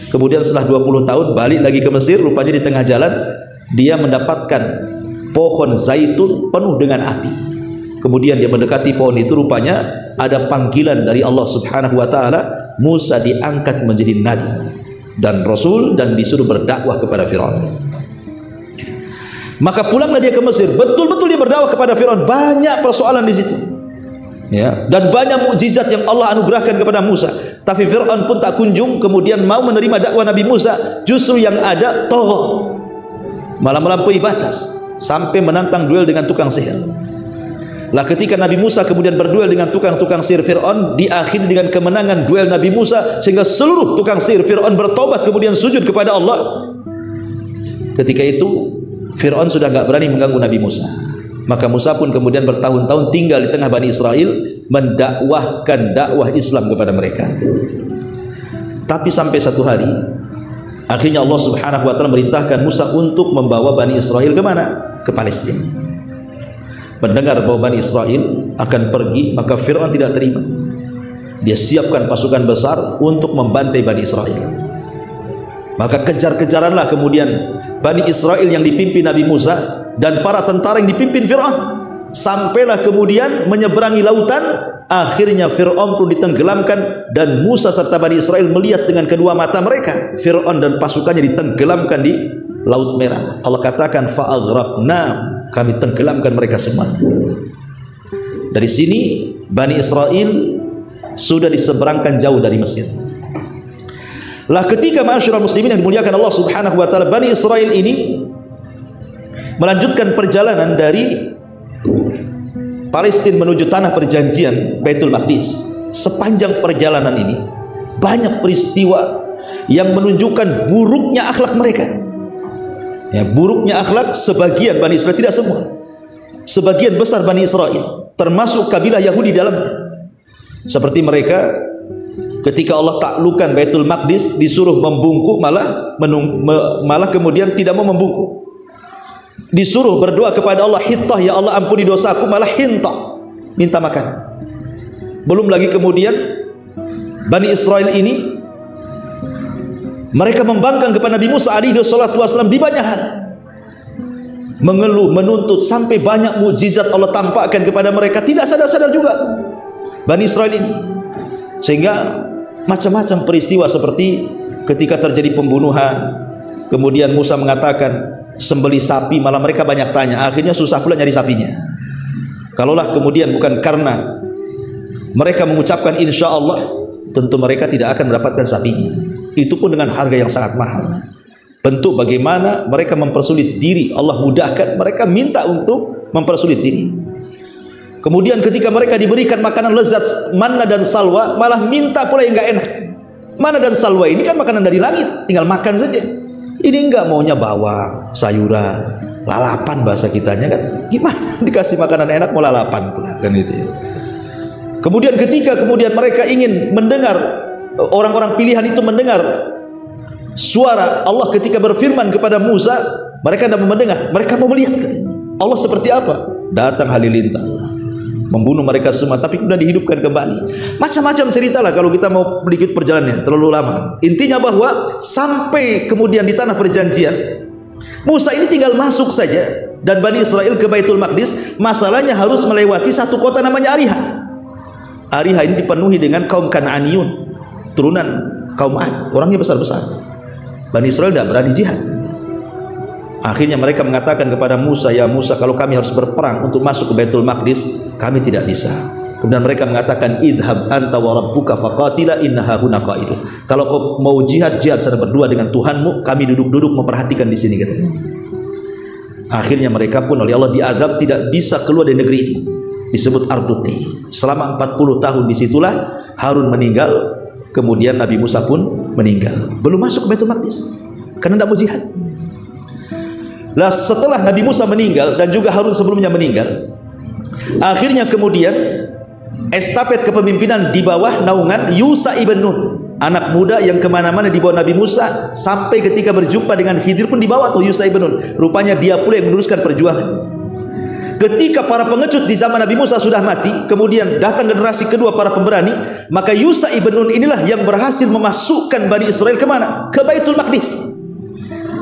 S1: Kemudian setelah 20 tahun balik lagi ke Mesir. Rupanya di tengah jalan dia mendapatkan pohon zaitun penuh dengan api. Kemudian dia mendekati pohon itu, rupanya ada panggilan dari Allah Subhanahu wa taala. Musa diangkat menjadi nabi dan rasul dan disuruh berdakwah kepada Firaun. Maka pulanglah dia ke Mesir. Betul-betul dia berdakwah kepada Firaun. Banyak persoalan di situ. Ya, dan banyak mukjizat yang Allah anugerahkan kepada Musa. Tapi Fir'aun pun tak kunjung kemudian mau menerima dakwah Nabi Musa. Justru yang ada tagha, malah melampaui batas sampai menantang duel dengan tukang sihir. Lah ketika Nabi Musa kemudian berduel dengan tukang-tukang sihir Fir'aun, diakhiri dengan kemenangan duel Nabi Musa, sehingga seluruh tukang sihir Fir'aun bertobat kemudian sujud kepada Allah. Ketika itu Fir'aun sudah enggak berani mengganggu Nabi Musa. Maka Musa pun kemudian bertahun-tahun tinggal di tengah Bani Israel, mendakwahkan dakwah Islam kepada mereka. Tapi sampai satu hari, akhirnya Allah Subhanahu wa taala merintahkan Musa untuk membawa Bani Israel ke mana? Ke Palestina. Mendengar bahwa Bani Israel akan pergi, maka Fir'aun tidak terima. Dia siapkan pasukan besar untuk membantai Bani Israel. Maka kejar-kejaranlah kemudian Bani Israel yang dipimpin Nabi Musa dan para tentara yang dipimpin Fir'aun. Sampailah kemudian menyeberangi lautan. Akhirnya Fir'aun pun ditenggelamkan dan Musa serta Bani Israel melihat dengan kedua mata mereka Fir'aun dan pasukannya ditenggelamkan di Laut Merah. Allah katakan fa'aghraqna, kami tenggelamkan mereka semuanya. Dari sini Bani Israel sudah diseberangkan jauh dari Mesir. Lah ketika ma'asyiral muslimin yang dimuliakan Allah Subhanahu wa taala, Bani Israel ini melanjutkan perjalanan dari Palestina menuju tanah perjanjian Baitul Maqdis. Sepanjang perjalanan ini banyak peristiwa yang menunjukkan buruknya akhlak mereka. Ya, buruknya akhlak sebagian Bani Israel, tidak semua. Sebagian besar Bani Israel, termasuk kabilah Yahudi dalamnya. Seperti mereka ketika Allah taklukkan Baitul Maqdis disuruh membungkuk, malah kemudian tidak mau membungkuk. Disuruh berdoa kepada Allah, hittah, ya Allah ampuni dosaku, malah hintah, minta makan. Belum lagi kemudian Bani Israel ini mereka membangkang kepada Nabi Musa alaihi salatu wasallam di banyak hal, mengeluh, menuntut, sampai banyak mukjizat Allah tampakkan kepada mereka, tidak sadar-sadar juga Bani Israel ini. Sehingga macam-macam peristiwa seperti ketika terjadi pembunuhan, kemudian Musa mengatakan sembeli sapi, malah mereka banyak tanya, akhirnya susah pula nyari sapinya. Kalaulah kemudian bukan karena mereka mengucapkan insya Allah, tentu mereka tidak akan mendapatkan sapinya. Itu pun dengan harga yang sangat mahal. Bentuk bagaimana mereka mempersulit diri, Allah mudahkan, mereka minta untuk mempersulit diri. Kemudian ketika mereka diberikan makanan lezat manna dan salwa, malah minta pula yang enggak enak. Manna dan salwa ini kan makanan dari langit, tinggal makan saja. Ini enggak maunya bawang, sayuran, lalapan bahasa kitanya kan. Gimana dikasih makanan enak mau lalapan pula kan itu ya. Kemudian ketika kemudian mereka ingin mendengar, orang-orang pilihan itu mendengar suara Allah ketika berfirman kepada Musa, mereka tidak mau mendengar, mereka mau melihat katanya. Allah seperti apa? Datang halilintar, membunuh mereka semua, tapi kemudian dihidupkan kembali. Macam-macam ceritalah kalau kita mau sedikit perjalanannya, terlalu lama. Intinya bahwa sampai kemudian di tanah perjanjian, Musa ini tinggal masuk saja. dan Bani Israel ke Baitul Maqdis, masalahnya harus melewati satu kota namanya Ariha. Ariha ini dipenuhi dengan kaum Kan'aniyun, turunan kaum Ad, orangnya besar-besar. Bani Israel tidak berani jihad. Akhirnya mereka mengatakan kepada Musa, ya Musa, kalau kami harus berperang untuk masuk ke Baitul Maqdis, kami tidak bisa. Kemudian mereka mengatakan, idhab anta wa rabbuka faqatila inna hahuna qa'idun. Kalau kau mau jihad, jihad sana berdua dengan Tuhanmu, kami duduk-duduk memperhatikan di sini, katanya. Akhirnya mereka pun oleh Allah diazab, tidak bisa keluar dari negeri itu, disebut Arduti. Selama 40 tahun disitulah Harun meninggal, kemudian Nabi Musa pun meninggal, belum masuk ke Baitul Maqdis karena tidak mau jihad. Lah setelah Nabi Musa meninggal dan juga Harun sebelumnya meninggal, akhirnya kemudian estafet kepemimpinan di bawah naungan Yusha ibn Nun, anak muda yang kemana-mana di bawah Nabi Musa, sampai ketika berjumpa dengan Khidir pun dibawa tuh Yusha ibn Nun. Rupanya dia pula yang meneruskan perjuangan. Ketika para pengecut di zaman Nabi Musa sudah mati, kemudian datang generasi kedua para pemberani, maka Yusha ibn Nun inilah yang berhasil memasukkan Bani Israel kemana? Ke Baitul Maqdis.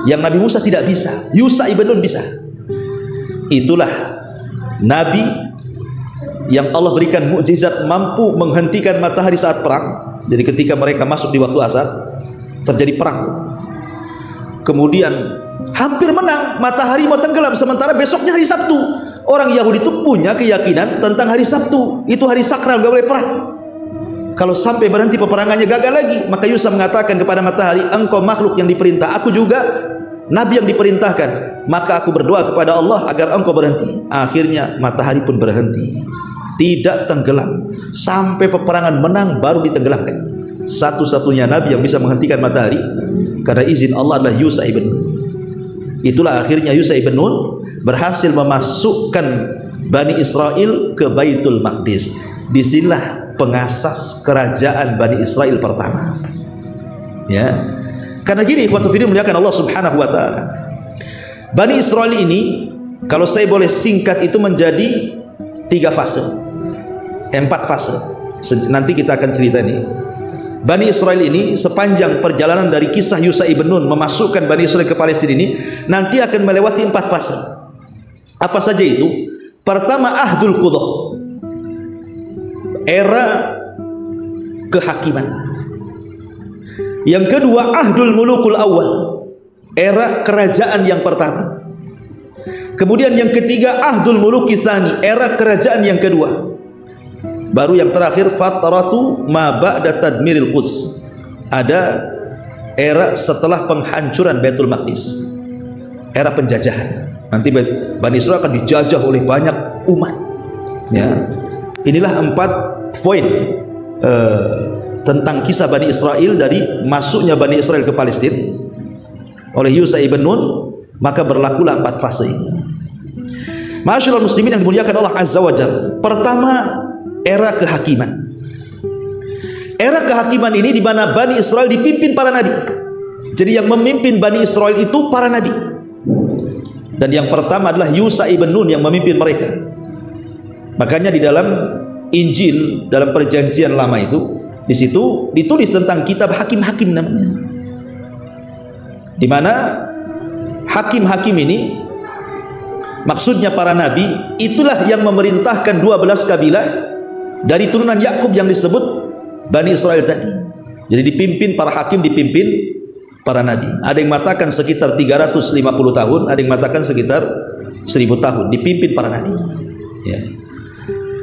S1: Yang Nabi Musa tidak bisa, Yusha ibn Nun bisa. Itulah Nabi yang Allah berikan mukjizat mampu menghentikan matahari saat perang. Jadi ketika mereka masuk di waktu asar, terjadi perang. Kemudian hampir menang, matahari mau tenggelam, sementara besoknya hari Sabtu. Orang Yahudi itu punya keyakinan tentang hari Sabtu, itu hari sakral, gak boleh perang. Kalau sampai berhenti peperangannya gagal lagi, maka Yusha mengatakan kepada matahari, engkau makhluk yang diperintah, aku juga nabi yang diperintahkan, maka aku berdoa kepada Allah agar engkau berhenti. Akhirnya matahari pun berhenti, tidak tenggelam sampai peperangan menang, baru ditenggelamkan. Satu-satunya nabi yang bisa menghentikan matahari karena izin Allah adalah Yusha ibn Nun. Itulah akhirnya Yusha ibn Nun berhasil memasukkan Bani Israel ke Baitul Maqdis. Disinilah pengasas kerajaan Bani Israel pertama. Ya, karena gini, ikhwatu fillah muliakan Allah Subhanahu wa taala. Bani Israel ini, kalau saya boleh singkat, itu menjadi 3 fase, 4 fase. Nanti kita akan cerita nih. Bani Israel ini sepanjang perjalanan dari kisah Yusha ibn Nun memasukkan Bani Israel ke Palestina ini, nanti akan melewati 4 fase. Apa saja itu? Pertama, Ahdul Qudah, era kehakiman. Yang kedua, Ahdul Mulukul Awal, era kerajaan yang pertama. Kemudian yang ketiga, Ahdul Muluki Tsani, era kerajaan yang kedua. Baru yang terakhir, Fatratu ma ba'da tadmiril Quds, ada era setelah penghancuran Baitul Maqdis, era penjajahan. Nanti Bani Israel akan dijajah oleh banyak umat. Ya, inilah 4 poin tentang kisah Bani Israel dari masuknya Bani Israel ke Palestina oleh Yusha ibn Nun. Maka berlakulah 4 fase ini. Ma'asyiral muslimin yang dimuliakan Allah Azza wa Jalla. Pertama, era kehakiman. Era kehakiman ini di mana Bani Israel dipimpin para nabi. Jadi yang memimpin Bani Israel itu para nabi. Dan yang pertama adalah Yusha ibn Nun yang memimpin mereka. Makanya di dalam Injil, dalam perjanjian lama itu, di situ ditulis tentang kitab hakim-hakim namanya. Di mana hakim-hakim ini maksudnya para nabi, itulah yang memerintahkan 12 kabilah dari turunan Yakub yang disebut Bani Israel tadi. Jadi dipimpin para hakim, dipimpin para nabi. Ada yang mengatakan sekitar 350 tahun, ada yang mengatakan sekitar 1000 tahun dipimpin para nabi. Ya.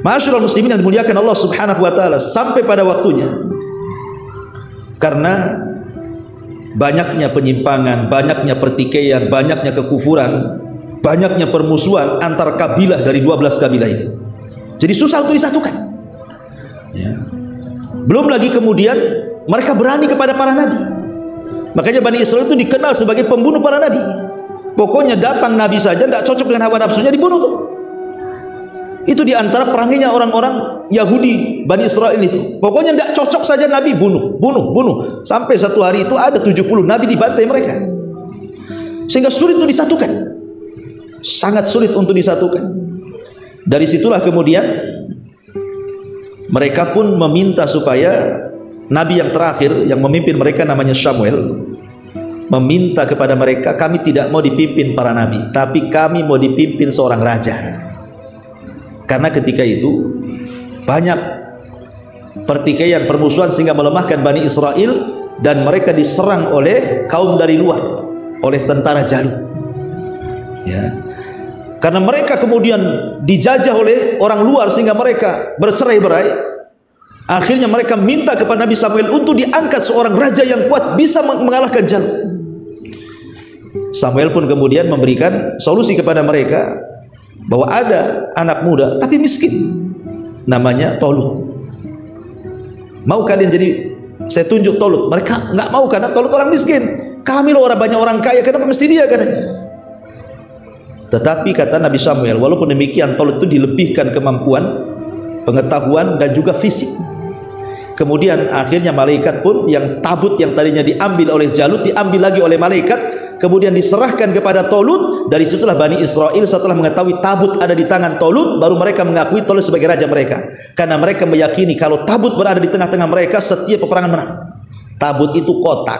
S1: Ma'asyiral muslimin yang dimuliakan Allah Subhanahu wa taala, sampai pada waktunya, karena banyaknya penyimpangan, banyaknya pertikaian, banyaknya kekufuran, banyaknya permusuhan antar kabilah dari 12 kabilah itu. Jadi susah untuk disatukan. Ya. Belum lagi kemudian mereka berani kepada para nabi. Makanya Bani Israel itu dikenal sebagai pembunuh para nabi. Pokoknya datang nabi saja tidak cocok dengan hawa nafsunya, dibunuh tuh. Itu diantara peranginya orang-orang Yahudi Bani Israel itu. Pokoknya tidak cocok saja nabi, bunuh. Sampai satu hari itu ada 70 nabi dibantai mereka. Sehingga sulit untuk disatukan. Sangat sulit untuk disatukan. Dari situlah kemudian mereka pun meminta supaya nabi yang terakhir yang memimpin mereka namanya Samuel, meminta kepada mereka, kami tidak mau dipimpin para nabi, tapi kami mau dipimpin seorang raja. Karena ketika itu banyak pertikaian, permusuhan sehingga melemahkan Bani Israel, dan mereka diserang oleh kaum dari luar, oleh tentara Jalut. Ya. Karena mereka kemudian dijajah oleh orang luar sehingga mereka bercerai-berai. Akhirnya mereka minta kepada Nabi Samuel untuk diangkat seorang raja yang kuat bisa mengalahkan Jalut. Samuel pun kemudian memberikan solusi kepada mereka bahwa ada anak muda tapi miskin, namanya Tolut. Mau kalian jadi, saya tunjuk Tolut. Mereka nggak mau karena Tolut orang miskin. Kami loh orang banyak orang kaya, kenapa mesti dia, katanya. Tetapi kata Nabi Samuel, walaupun demikian Tolut itu dilebihkan kemampuan, pengetahuan dan juga fisik. Kemudian akhirnya malaikat pun yang tabut yang tadinya diambil oleh Jalut diambil lagi oleh malaikat, kemudian diserahkan kepada Tolut. Dari situlah Bani Israel setelah mengetahui tabut ada di tangan Tolut, baru mereka mengakui Tolut sebagai raja mereka, karena mereka meyakini kalau tabut berada di tengah-tengah mereka, setiap peperangan menang. Tabut itu kotak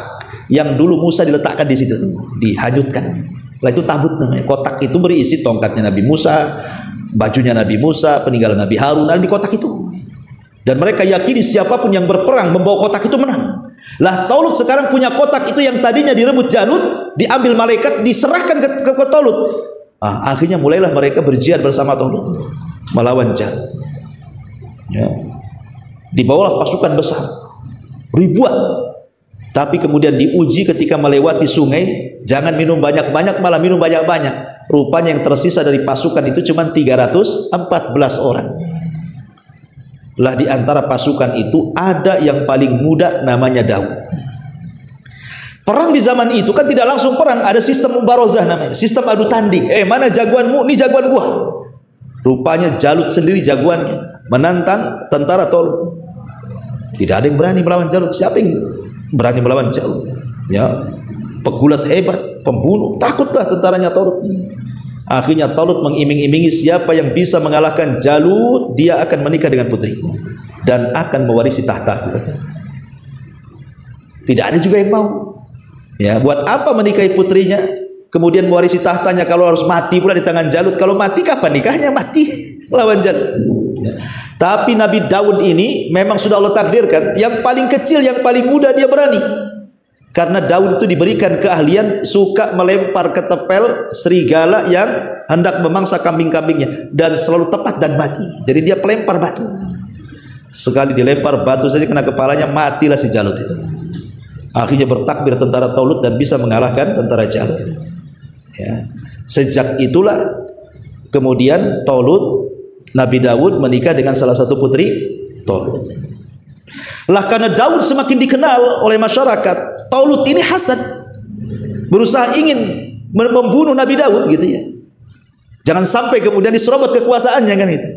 S1: yang dulu Musa diletakkan di situ, dihanyutkan. Lah itu tabut namanya. Kotak itu berisi tongkatnya Nabi Musa, bajunya Nabi Musa, peninggalan Nabi Harun ada di kotak itu. Dan mereka yakini siapapun yang berperang membawa kotak itu menang. Lah Tolut sekarang punya kotak itu yang tadinya direbut Jalut, diambil malaikat, diserahkan ke Tolut. Akhirnya mulailah mereka berjihad bersama Tolut melawan Jalut. Ya. Dibawalah pasukan besar, ribuan. Tapi kemudian diuji ketika melewati sungai, jangan minum banyak-banyak, malah minum banyak-banyak. Rupanya yang tersisa dari pasukan itu cuma 314 orang. Lah di antara pasukan itu ada yang paling muda namanya Daud. Perang di zaman itu kan tidak langsung perang, ada sistem mubarozah namanya, sistem adu tanding. Mana jagoanmu? Ini jagoan gua. Rupanya Jalut sendiri jagoannya, menantang tentara Tolut. Tidak ada yang berani melawan Jalut. Siapa yang berani melawan Jalut? Ya, pegulat hebat, pembunuh, takutlah tentaranya Tolut. Akhirnya Tolut mengiming-imingi siapa yang bisa mengalahkan Jalut, dia akan menikah dengan putriku dan akan mewarisi tahtaku. Tidak ada juga yang mau. Ya, buat apa menikahi putrinya kemudian mewarisi tahtanya kalau harus mati pula di tangan Jalut? Kalau mati kapan nikahnya? Mati lawan Jalut. Ya. Tapi Nabi Daud ini memang sudah Allah takdirkan, yang paling kecil, yang paling muda dia berani. Karena Daud itu diberikan keahlian suka melempar ketepel serigala yang hendak memangsa kambing-kambingnya, dan selalu tepat dan mati. Jadi dia pelempar batu. Sekali dilempar batu saja kena kepalanya, matilah si Jalut itu. Akhirnya bertakbir tentara Tolut dan bisa mengalahkan tentara Jalut. Ya. Sejak itulah kemudian Nabi Daud menikah dengan salah satu putri Tolut. Lah karena Daud semakin dikenal oleh masyarakat, Tolut ini hasad, berusaha ingin membunuh Nabi Daud gitu ya. Jangan sampai kemudian diserobot kekuasaannya kan itu.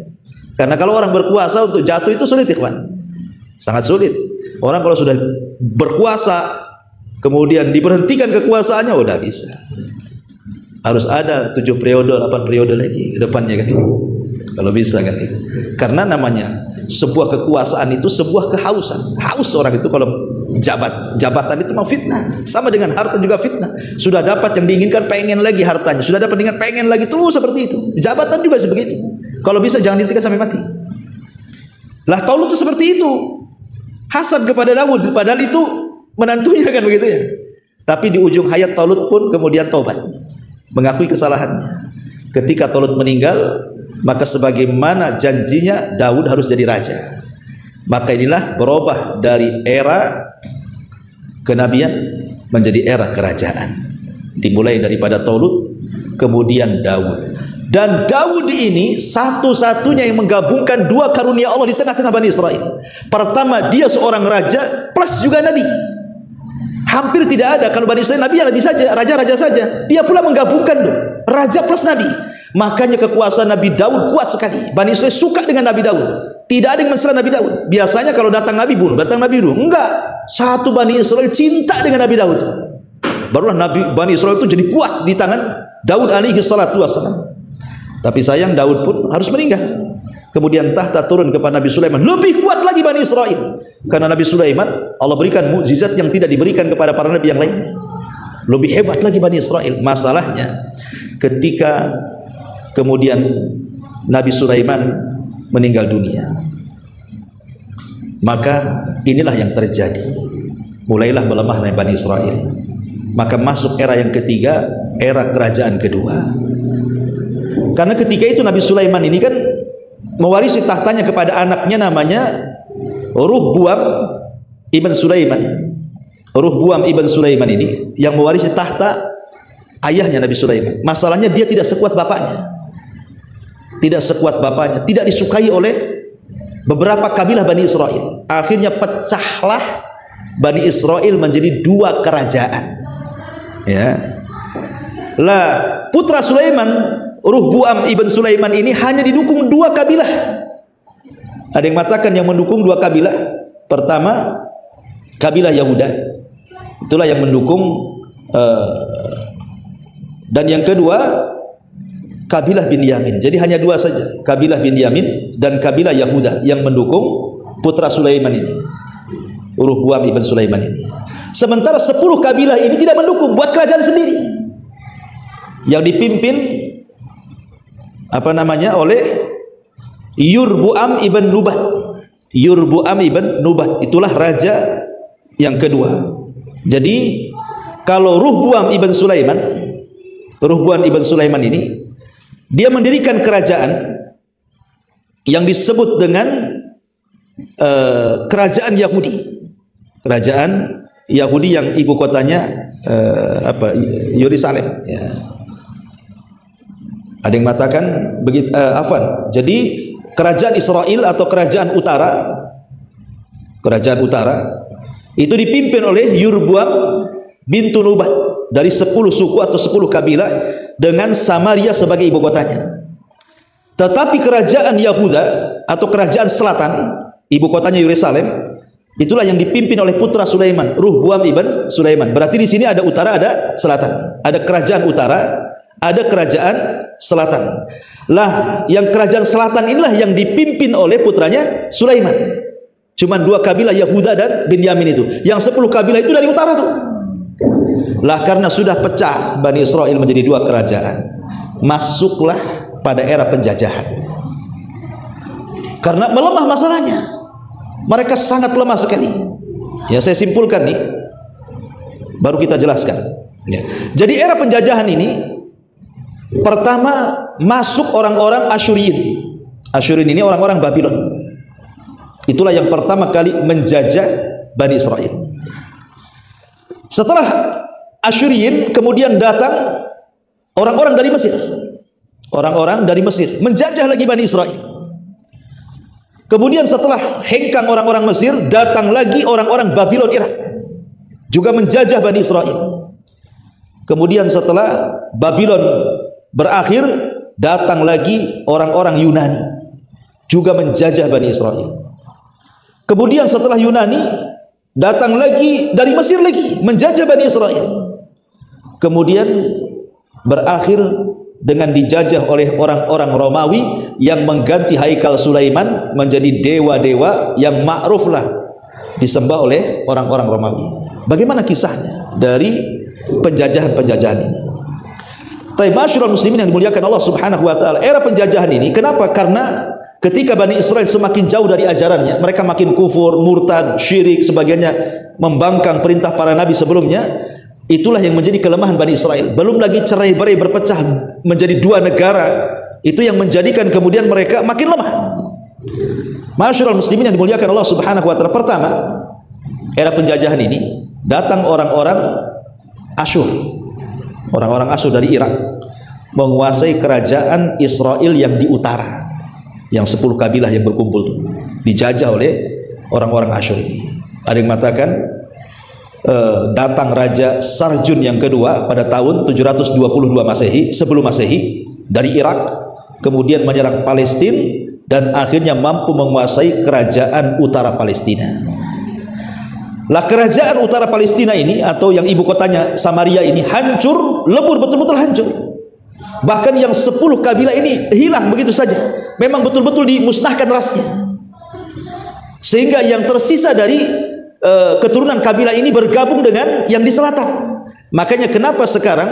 S1: Karena kalau orang berkuasa untuk jatuh itu sulit, ikhwan. Sangat sulit. Orang kalau sudah berkuasa kemudian diberhentikan kekuasaannya udah bisa. Harus ada 7 periode, 8 periode lagi ke depannya kan itu. Kalau bisa kan itu. Karena namanya sebuah kekuasaan itu sebuah kehausan. Haus orang itu kalau jabatan itu mau fitnah. Sama dengan harta juga fitnah. Sudah dapat yang diinginkan, pengen lagi hartanya. Sudah dapat dengan pengen lagi, tuh seperti itu. Jabatan juga sebegitu. Kalau bisa jangan dihentikan sampai mati. Lah Tolut itu seperti itu. Hasad kepada Daud, padahal itu menantunya kan begitu ya. Tapi di ujung hayat Tolut pun kemudian taubat, mengakui kesalahannya. Ketika Tolut meninggal, maka sebagaimana janjinya Daud harus jadi raja. Maka inilah berubah dari era kenabian menjadi era kerajaan. Dimulai daripada Tolut, kemudian Daud. Dan Daud ini satu-satunya yang menggabungkan dua karunia Allah di tengah-tengah Bani Israel. Pertama, dia seorang raja plus juga nabi. Hampir tidak ada kalau Bani Israel nabi ya nabi saja, raja-raja saja. Dia pula menggabungkan tuh, raja plus nabi. Makanya kekuasaan Nabi Daud kuat sekali. Bani Israel suka dengan Nabi Daud. Tidak ada yang mencela Nabi Daud. Biasanya kalau datang Nabi bunuh, datang Nabi bunuh. Enggak. Satu Bani Israel cinta dengan Nabi Daud. Barulah Bani Israel itu jadi kuat di tangan Daud alaihi salatu wassalam. Tapi sayang Daud pun harus meninggal. Kemudian tahta turun kepada Nabi Sulaiman. Lebih kuat lagi Bani Israel. Karena Nabi Sulaiman Allah berikan mukjizat yang tidak diberikan kepada para nabi yang lain. lebih hebat lagi Bani Israel. Masalahnya ketika kemudian Nabi Sulaiman meninggal dunia, maka inilah yang terjadi, mulailah melemah Bani Israel. Maka masuk era yang ketiga, era kerajaan kedua. Karena ketika itu Nabi Sulaiman ini kan mewarisi tahtanya kepada anaknya namanya Ruhbuam ibn Sulaiman. Ruhbuam ibn Sulaiman ini yang mewarisi tahta ayahnya Nabi Sulaiman. Masalahnya dia tidak sekuat bapaknya. Tidak sekuat bapaknya, tidak disukai oleh beberapa kabilah Bani Israel. Akhirnya pecahlah Bani Israel menjadi dua kerajaan. Ya. Lah putra Sulaiman, Ruhbuam ibn Sulaiman ini hanya didukung dua kabilah. Ada yang mengatakan yang mendukung dua kabilah. Pertama, kabilah Yahuda. Itulah yang mendukung. Dan yang kedua, kabilah Binyamin. Jadi hanya dua saja, kabilah Binyamin dan kabilah Yahuda yang mendukung putra Sulaiman ini, Ruhbuam ibn Sulaiman ini. Sementara 10 kabilah ini tidak mendukung, buat kerajaan sendiri yang dipimpin oleh Yurbuam ibn Nubat. Yurbuam ibn Nubat itulah raja yang kedua. Jadi kalau Ruhbuam ibn Sulaiman ini dia mendirikan kerajaan yang disebut dengan kerajaan Yahudi. Kerajaan Yahudi yang ibu kotanya Yerusalem. Ya. Ada yang mengatakan begitu. Jadi kerajaan Israel atau kerajaan utara itu dipimpin oleh Yurbuam bintu Nubat dari 10 suku atau 10 kabilah dengan Samaria sebagai ibu kotanya. Tetapi kerajaan Yahuda atau kerajaan selatan, ibu kotanya Yerusalem, itulah yang dipimpin oleh putra Sulaiman, Ruhbuam ibn Sulaiman. Berarti di sini ada utara, ada selatan. Ada kerajaan utara, ada kerajaan selatan. Lah, yang kerajaan selatan inilah yang dipimpin oleh putranya Sulaiman. Cuman 2 kabilah Yahuda dan Binyamin itu. Yang 10 kabilah itu dari utara tuh. Lah karena sudah pecah Bani Israel menjadi 2 kerajaan, masuklah pada era penjajahan. Karena melemah masalahnya, mereka sangat lemah sekali. Ya, saya simpulkan nih, baru kita jelaskan. Ya. Jadi era penjajahan ini pertama masuk orang-orang Asyuriyin. Asyuriyin ini orang-orang Babylon. Itulah yang pertama kali menjajah Bani Israel. Setelah Asyuriyin kemudian datang orang-orang dari Mesir. Orang-orang dari Mesir menjajah lagi Bani Israel. Kemudian setelah hengkang orang-orang Mesir, datang lagi orang-orang Babylon Irak, juga menjajah Bani Israel. Kemudian setelah Babylon berakhir, datang lagi orang-orang Yunani, juga menjajah Bani Israel. Kemudian setelah Yunani, datang lagi dari Mesir lagi, menjajah Bani Israel. Kemudian berakhir dengan dijajah oleh orang-orang Romawi yang mengganti Haikal Sulaiman menjadi dewa-dewa yang ma'ruflah disembah oleh orang-orang Romawi. Bagaimana kisahnya dari penjajahan-penjajahan ini? Masyarul muslimin yang dimuliakan Allah Subhanahu wa taala, era penjajahan ini kenapa? Karena ketika Bani Israel semakin jauh dari ajarannya, mereka makin kufur, murtad, syirik, sebagainya, membangkang perintah para nabi sebelumnya. Itulah yang menjadi kelemahan Bani Israel. Belum lagi cerai-berai berpecah menjadi 2 negara. Itu yang menjadikan kemudian mereka makin lemah. Masyarul muslimin yang dimuliakan Allah Subhanahu wa taala, pertama, era penjajahan ini datang orang-orang Asyur. Orang-orang Asyur dari Irak menguasai kerajaan Israel yang di utara. Yang 10 kabilah yang berkumpul itu dijajah oleh orang-orang Asyur ini. Ada yang mengatakan datang Raja Sarjun yang kedua pada tahun 722 Masehi, sebelum Masehi, dari Irak, kemudian menyerang Palestina dan akhirnya mampu menguasai kerajaan utara Palestina. Lah kerajaan utara Palestina ini atau yang ibu kotanya Samaria ini hancur, lebur, betul-betul hancur. Bahkan yang 10 kabilah ini hilang begitu saja. Memang betul-betul dimusnahkan rasnya. Sehingga yang tersisa dari keturunan kabilah ini bergabung dengan yang di selatan. Makanya kenapa sekarang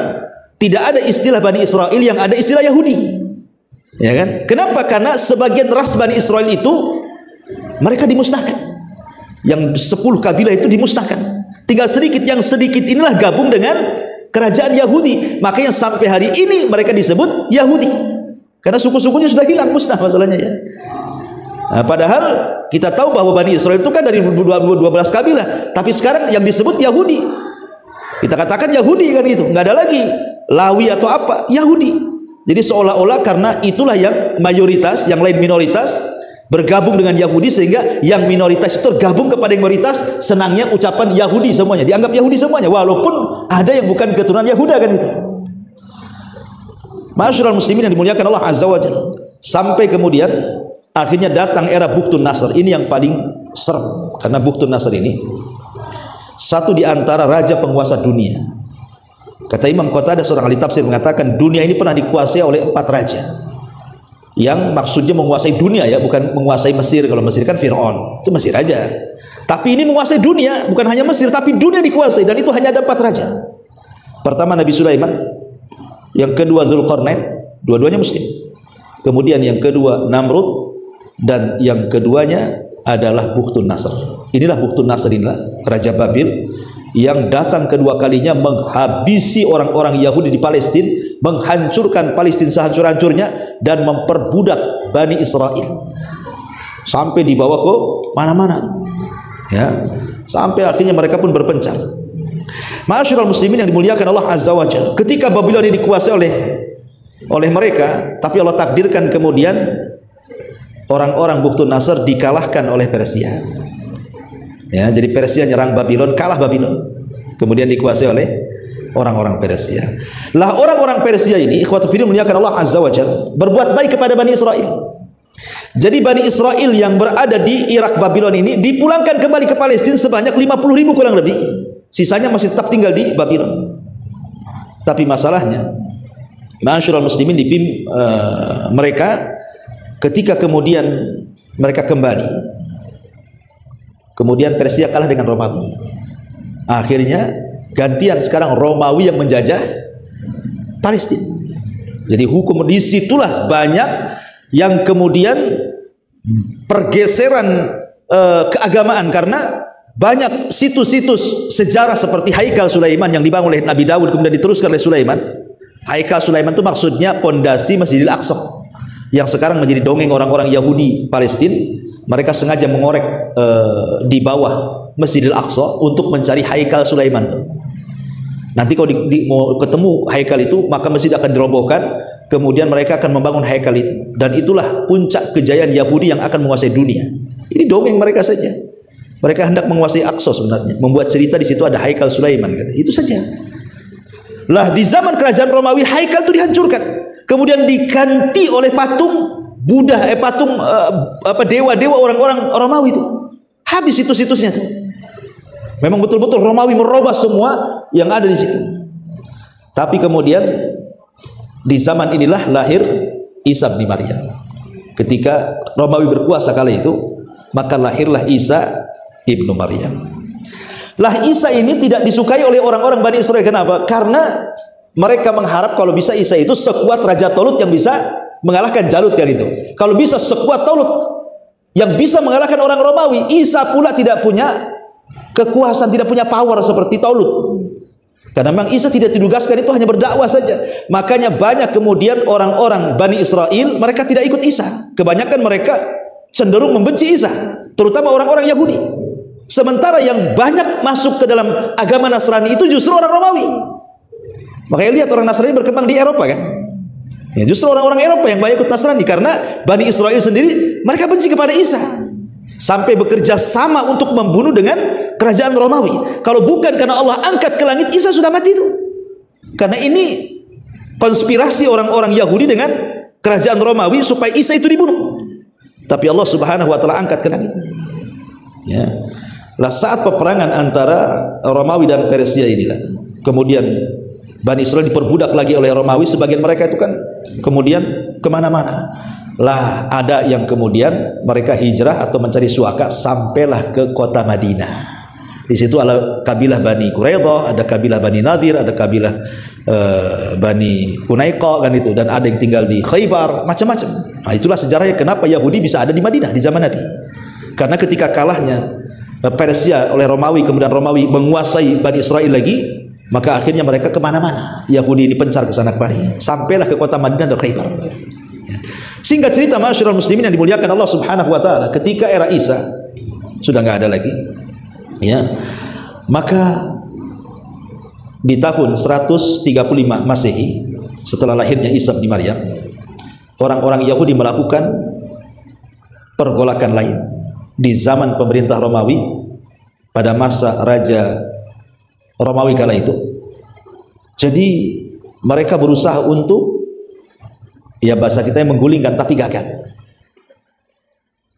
S1: tidak ada istilah Bani Israel, yang ada istilah Yahudi, ya kan? Kenapa? Karena sebagian ras Bani Israel itu mereka dimusnahkan, yang 10 kabilah itu dimusnahkan, tinggal sedikit, yang sedikit inilah gabung dengan kerajaan Yahudi. Makanya sampai hari ini mereka disebut Yahudi, karena suku-sukunya sudah hilang, musnah masalahnya ya. Nah, padahal kita tahu bahwa Bani Israel itu kan dari 12 kabilah, tapi sekarang yang disebut Yahudi. Kita katakan Yahudi kan, itu nggak ada lagi Lawi atau apa, Yahudi. Jadi seolah-olah karena itulah yang mayoritas, yang lain minoritas, bergabung dengan Yahudi, sehingga yang minoritas itu tergabung kepada yang mayoritas. Senangnya ucapan Yahudi semuanya, dianggap Yahudi semuanya, walaupun ada yang bukan keturunan Yahuda kan itu. Ma'asyiral muslimin yang dimuliakan Allah Azza wa Jalla. Sampai kemudian akhirnya datang era Bukhtun Nasr. Ini yang paling serem, karena Bukhtun Nasr ini satu di antara raja penguasa dunia. Kata Imam Qatadah, seorang ahli tafsir, mengatakan dunia ini pernah dikuasai oleh 4 raja, yang maksudnya menguasai dunia ya, bukan menguasai Mesir. Kalau Mesir kan Fir'aun, itu Mesir aja. Tapi ini menguasai dunia, bukan hanya Mesir, tapi dunia dikuasai, dan itu hanya ada 4 raja. Pertama Nabi Sulaiman, yang kedua Dzulqarnain, dua-duanya muslim. Kemudian yang kedua Namrud, dan yang keduanya adalah Bukhtun Nasr. Inilah Bukhtun Nasr, inilah Raja Babil yang datang kedua kalinya menghabisi orang-orang Yahudi di Palestina, menghancurkan Palestina sehancur-hancurnya, dan memperbudak Bani Israel sampai dibawa ke mana-mana ya, sampai akhirnya mereka pun berpencar. Ma'asyiral muslimin yang dimuliakan Allah Azza wa Jalla, ketika Babylon ini dikuasai oleh mereka, tapi Allah takdirkan kemudian orang-orang Bukhtun Nasr dikalahkan oleh Persia. Ya, jadi Persia nyerang Babylon, kalah Babylon, kemudian dikuasai oleh orang-orang Persia. Lah orang-orang Persia ini, ikhwatu fillah muliakan Allah Azza wa Jalla, berbuat baik kepada Bani Israel. Jadi Bani Israel yang berada di Irak Babylon ini dipulangkan kembali ke Palestina sebanyak 50.000 kurang lebih. Sisanya masih tetap tinggal di Babylon. Tapi masalahnya, ma'asyiral muslimin, mereka ketika kemudian mereka kembali, kemudian Persia kalah dengan Romawi. Akhirnya gantian sekarang Romawi yang menjajah Palestina. Jadi hukum disitulah banyak yang kemudian pergeseran keagamaan, karena banyak situs-situs sejarah seperti Haikal Sulaiman yang dibangun oleh Nabi Daud kemudian diteruskan oleh Sulaiman. Haikal Sulaiman itu maksudnya pondasi Masjidil Aqsa, yang sekarang menjadi dongeng orang-orang Yahudi Palestina. Mereka sengaja mengorek di bawah Masjidil Aqsa untuk mencari Haikal Sulaiman tuh. Nanti kalau mau ketemu Haikal itu, maka masjid akan dirobohkan, kemudian mereka akan membangun Haikal itu, dan itulah puncak kejayaan Yahudi yang akan menguasai dunia. Ini dongeng mereka saja. Mereka hendak menguasai Aqsa sebenarnya, membuat cerita di situ ada Haikal Sulaiman, kata. Itu saja. Lah di zaman kerajaan Romawi, Haikal itu dihancurkan, kemudian diganti oleh patung Buddha, patung dewa-dewa orang-orang Romawi itu. Habis situs-situsnya tuh. Memang betul-betul Romawi merubah semua yang ada di situ. Tapi kemudian di zaman inilah lahir Isa bin Maryam. Ketika Romawi berkuasa kala itu, maka lahirlah Isa ibnu Maryam. Lah Isa ini tidak disukai oleh orang-orang Bani Israel. Kenapa? Karena mereka mengharap kalau bisa Isa itu sekuat Raja Tolut yang bisa mengalahkan Jalut kan itu. Kalau bisa sekuat Tolut yang bisa mengalahkan orang Romawi, Isa pula tidak punya kekuasaan, tidak punya power seperti Tolut. Karena memang Isa tidak ditugaskan, itu hanya berdakwah saja. Makanya banyak kemudian orang-orang Bani Israel mereka tidak ikut Isa. Kebanyakan mereka cenderung membenci Isa, terutama orang-orang Yahudi. Sementara yang banyak masuk ke dalam agama Nasrani itu justru orang Romawi. Makanya lihat orang Nasrani berkembang di Eropa kan. Ya, justru orang-orang Eropa yang banyak ikut Nasrani, karena Bani Israel sendiri mereka benci kepada Isa, sampai bekerja sama untuk membunuh dengan kerajaan Romawi. Kalau bukan karena Allah angkat ke langit, Isa sudah mati itu. Karena ini konspirasi orang-orang Yahudi dengan kerajaan Romawi supaya Isa itu dibunuh. Tapi Allah Subhanahu wa taala angkat ke langit. Ya. Lah saat peperangan antara Romawi dan Persia inilah, kemudian Bani Israel diperbudak lagi oleh Romawi. Sebagian mereka itu kan kemudian kemana-mana. Lah ada yang kemudian mereka hijrah atau mencari suaka, sampailah ke kota Madinah. Di situ ada kabilah Bani Quraidah, ada kabilah Bani Nadir, ada kabilah Bani Hunayqa kan itu, dan ada yang tinggal di Khaybar, macam-macam. Nah, itulah sejarahnya kenapa Yahudi bisa ada di Madinah di zaman Nabi. Karena ketika kalahnya Persia oleh Romawi, kemudian Romawi menguasai Bani Israel lagi, maka akhirnya mereka kemana-mana. Yahudi ini pencar ke sana kemari, sampailah ke kota Madinah dan Khaybar. Singkat cerita, ma'asyiral muslimin yang dimuliakan Allah Subhanahu wa taala, ketika era Isa sudah nggak ada lagi, ya, maka di tahun 135 Masehi setelah lahirnya Isa bin Maryam, orang-orang Yahudi melakukan pergolakan lain di zaman pemerintah Romawi pada masa Raja Romawi kala itu. Jadi mereka berusaha untuk, ya bahasa kita yang menggulingkan, tapi gagal.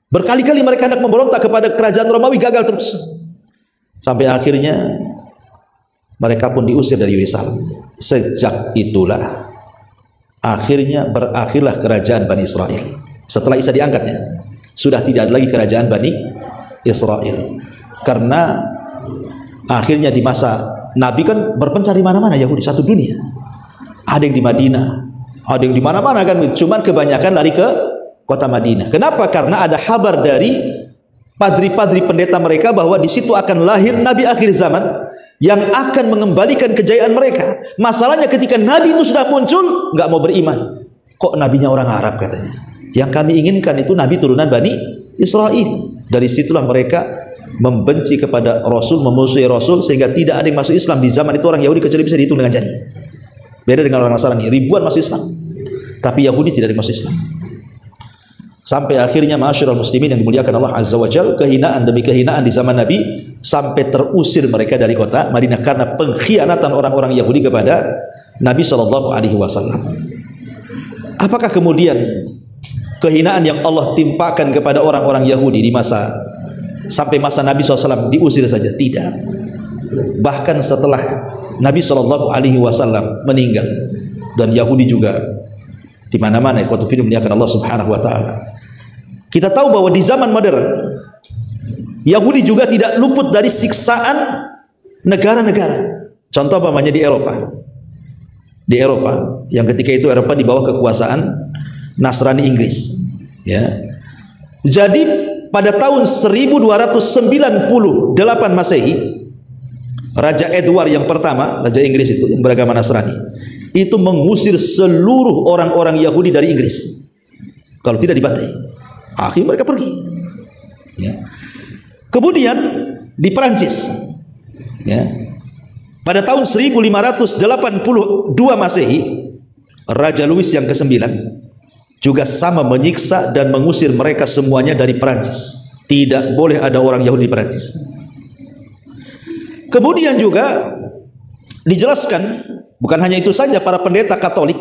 S1: Berkali-kali mereka hendak memberontak kepada kerajaan Romawi, gagal terus. Sampai akhirnya mereka pun diusir dari Yerusalem. Sejak itulah akhirnya berakhirlah kerajaan Bani Israel. Setelah Isa diangkatnya, sudah tidak ada lagi kerajaan Bani Israel. Karena akhirnya di masa Nabi kan berpencar di mana-mana Yahudi, satu dunia. Ada yang di Madinah, ada yang di mana-mana kan, cuman kebanyakan lari ke kota Madinah. Kenapa? Karena ada kabar dari padri-padri pendeta mereka bahwa di situ akan lahir Nabi akhir zaman yang akan mengembalikan kejayaan mereka. Masalahnya ketika Nabi itu sudah muncul, nggak mau beriman. Kok nabinya orang Arab katanya? Yang kami inginkan itu Nabi turunan Bani Israel. Dari situlah mereka membenci kepada Rasul, memusuhi Rasul, sehingga tidak ada yang masuk Islam di zaman itu. Orang Yahudi kecuali bisa dihitung dengan jari. Beda dengan orang Nasrani, ribuan masuk Islam, tapi Yahudi tidak ada yang masuk Islam. Sampai akhirnya ma'asyiral muslimin yang dimuliakan Allah Azza wa Jalla, kehinaan demi kehinaan di zaman Nabi, sampai terusir mereka dari kota Madinah karena pengkhianatan orang-orang Yahudi kepada Nabi Shallallahu Alaihi Wasallam. Apakah kemudian kehinaan yang Allah timpakan kepada orang-orang Yahudi di masa sampai masa Nabi SAW diusir saja? Tidak. Bahkan setelah Nabi Shallallahu Alaihi Wasallam meninggal, dan Yahudi juga di mana-mana, ikhwatu fillah dimuliakan Allah Subhanahu Wa Taala. Kita tahu bahwa di zaman modern Yahudi juga tidak luput dari siksaan negara-negara. Contoh umpamanya di Eropa. Di Eropa, yang ketika itu Eropa di bawah kekuasaan Nasrani Inggris. Ya. Jadi pada tahun 1298 Masehi, Raja Edward yang pertama, Raja Inggris itu yang beragama Nasrani, itu mengusir seluruh orang-orang Yahudi dari Inggris. Kalau tidak dibantai, akhirnya mereka pergi. Ya. Kemudian di Perancis, ya, pada tahun 1582 Masehi, Raja Louis yang ke-9 juga sama menyiksa dan mengusir mereka semuanya dari Perancis. Tidak boleh ada orang Yahudi di Perancis. Kemudian juga dijelaskan, bukan hanya itu saja, para pendeta Katolik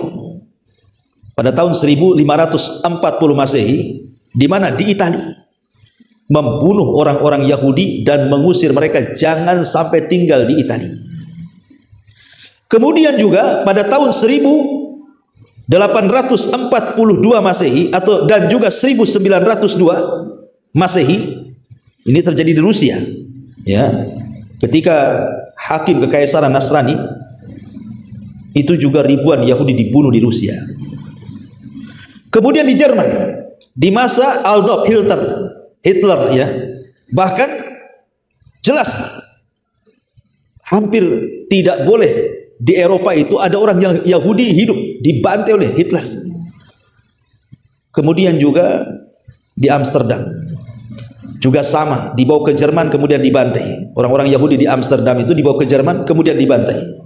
S1: pada tahun 1540 Masehi, di mana di Italia membunuh orang-orang Yahudi dan mengusir mereka jangan sampai tinggal di Italia. Kemudian juga pada tahun 1842 Masehi dan juga 1902 Masehi, ini terjadi di Rusia, ya, ketika hakim kekaisaran Nasrani itu juga ribuan Yahudi dibunuh di Rusia. Kemudian di Jerman di masa Adolf Hitler, ya, bahkan jelas hampir tidak boleh di Eropa itu ada orang yang Yahudi hidup, dibantai oleh Hitler. Kemudian juga di Amsterdam juga sama, dibawa ke Jerman kemudian dibantai. Orang-orang Yahudi di Amsterdam itu dibawa ke Jerman kemudian dibantai.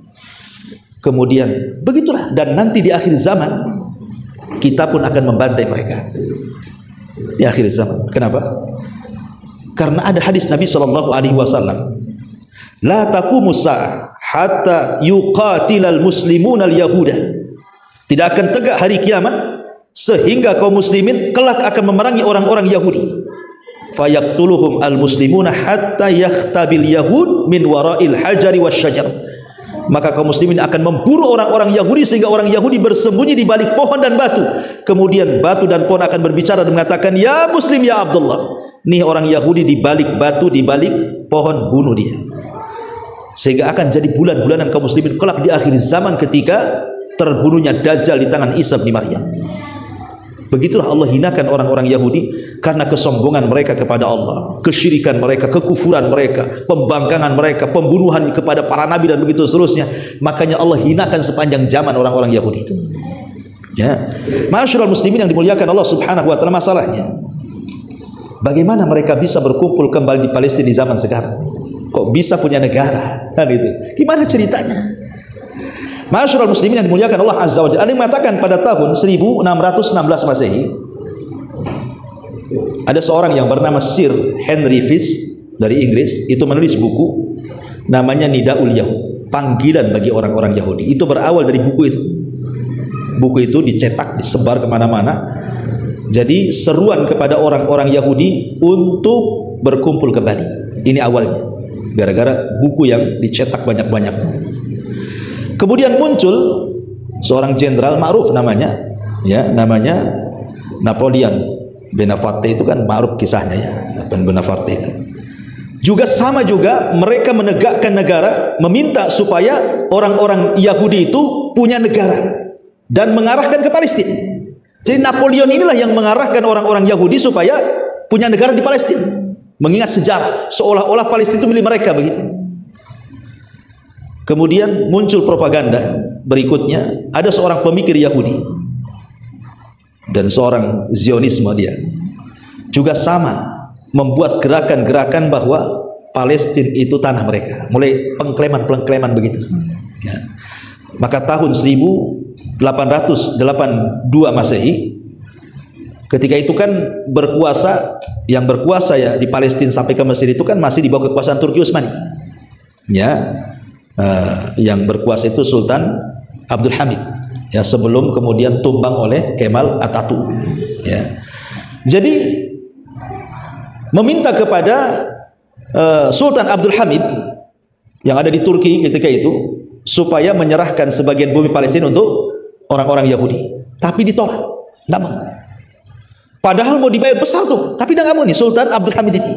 S1: Kemudian begitulah, dan nanti di akhir zaman kita pun akan membantai mereka di akhir zaman. Kenapa? Karena ada hadis Nabi Shallallahu Alaihi Wasallam, la taqumus sa'ah hatta yuqatilal muslimun al yahuda. Tidak akan tegak hari kiamat sehingga kaum muslimin kelak akan memerangi orang-orang Yahudi. Fayaqtuluhum al muslimuna hatta yakhtabil yahud min wara'il hajari wasyajar. maka kaum muslimin akan memburu orang-orang Yahudi sehingga orang Yahudi bersembunyi di balik pohon dan batu. Kemudian batu dan pohon akan berbicara dan mengatakan, "Ya Muslim, ya Abdullah." Nih orang Yahudi di balik batu, di balik pohon, bunuh dia. Sehingga akan jadi bulan-bulanan kaum muslimin kelak di akhir zaman ketika terbunuhnya Dajjal di tangan Isa bin Maryam. Begitulah Allah hinakan orang-orang Yahudi karena kesombongan mereka kepada Allah, kesyirikan mereka, kekufuran mereka, pembangkangan mereka, pembunuhan kepada para nabi dan begitu seterusnya. Makanya Allah hinakan sepanjang zaman orang-orang Yahudi itu. Ya, ma'asyiral muslimin yang dimuliakan Allah Subhanahu wa taala, masalahnya bagaimana mereka bisa berkumpul kembali di Palestina di zaman sekarang? Kok bisa punya negara? Kan itu. Gimana ceritanya? Ma'asyiral muslimin yang dimuliakan Allah Azza wa Jalla, ada yang mengatakan pada tahun 1616 Masehi ada seorang yang bernama Sir Henry Fish dari Inggris, itu menulis buku namanya Nidaul Yahud, panggilan bagi orang-orang Yahudi. Itu berawal dari buku itu. Buku itu dicetak, disebar kemana-mana. Jadi seruan kepada orang-orang Yahudi untuk berkumpul kembali. Ini awalnya, gara-gara buku yang dicetak banyak-banyak. Kemudian muncul seorang jenderal ma'ruf namanya, ya, namanya Napoleon Bonaparte. Itu kan ma'ruf kisahnya, ya, Napoleon Bonaparte itu. Juga sama juga mereka menegakkan negara, meminta supaya orang-orang Yahudi itu punya negara dan mengarahkan ke Palestina. Jadi Napoleon inilah yang mengarahkan orang-orang Yahudi supaya punya negara di Palestina. Mengingat sejarah, seolah-olah Palestina itu milik mereka begitu. Kemudian muncul propaganda berikutnya, ada seorang pemikir Yahudi dan seorang Zionisme, dia juga sama membuat gerakan-gerakan bahwa Palestina itu tanah mereka, mulai pengklaiman begitu, ya. Maka tahun 1882 Masehi, ketika itu kan yang berkuasa ya di Palestina sampai ke Mesir itu kan masih di bawah kekuasaan Turki Utsmani, ya. Yang berkuasa itu Sultan Abdul Hamid, ya, sebelum kemudian tumbang oleh Kemal Atatürk, ya. Jadi meminta kepada Sultan Abdul Hamid yang ada di Turki ketika itu supaya menyerahkan sebagian bumi Palestina untuk orang-orang Yahudi, tapi ditolak, nggak mau. Padahal mau dibayar besar tuh, tapi dia nggak mau nih Sultan Abdul Hamid ini.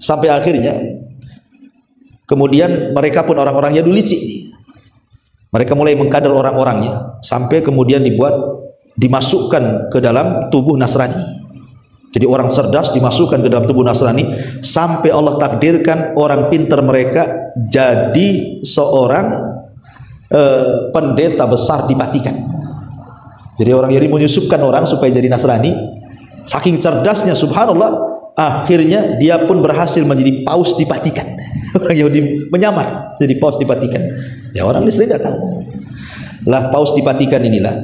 S1: Sampai akhirnya kemudian mereka pun orang-orangnya dulu licik. Mereka mulai mengkader orang-orangnya sampai kemudian dimasukkan ke dalam tubuh Nasrani. Jadi orang cerdas dimasukkan ke dalam tubuh Nasrani sampai Allah takdirkan orang pintar mereka jadi seorang pendeta besar di Vatikan. Jadi orang Yahudi menyusupkan orang supaya jadi Nasrani. Saking cerdasnya, subhanallah, akhirnya dia pun berhasil menjadi paus di Vatikan. Orang Yahudi menyamar jadi paus di Vatikan. Ya, orang Islam tidak tahu. Lah paus di Vatikan inilah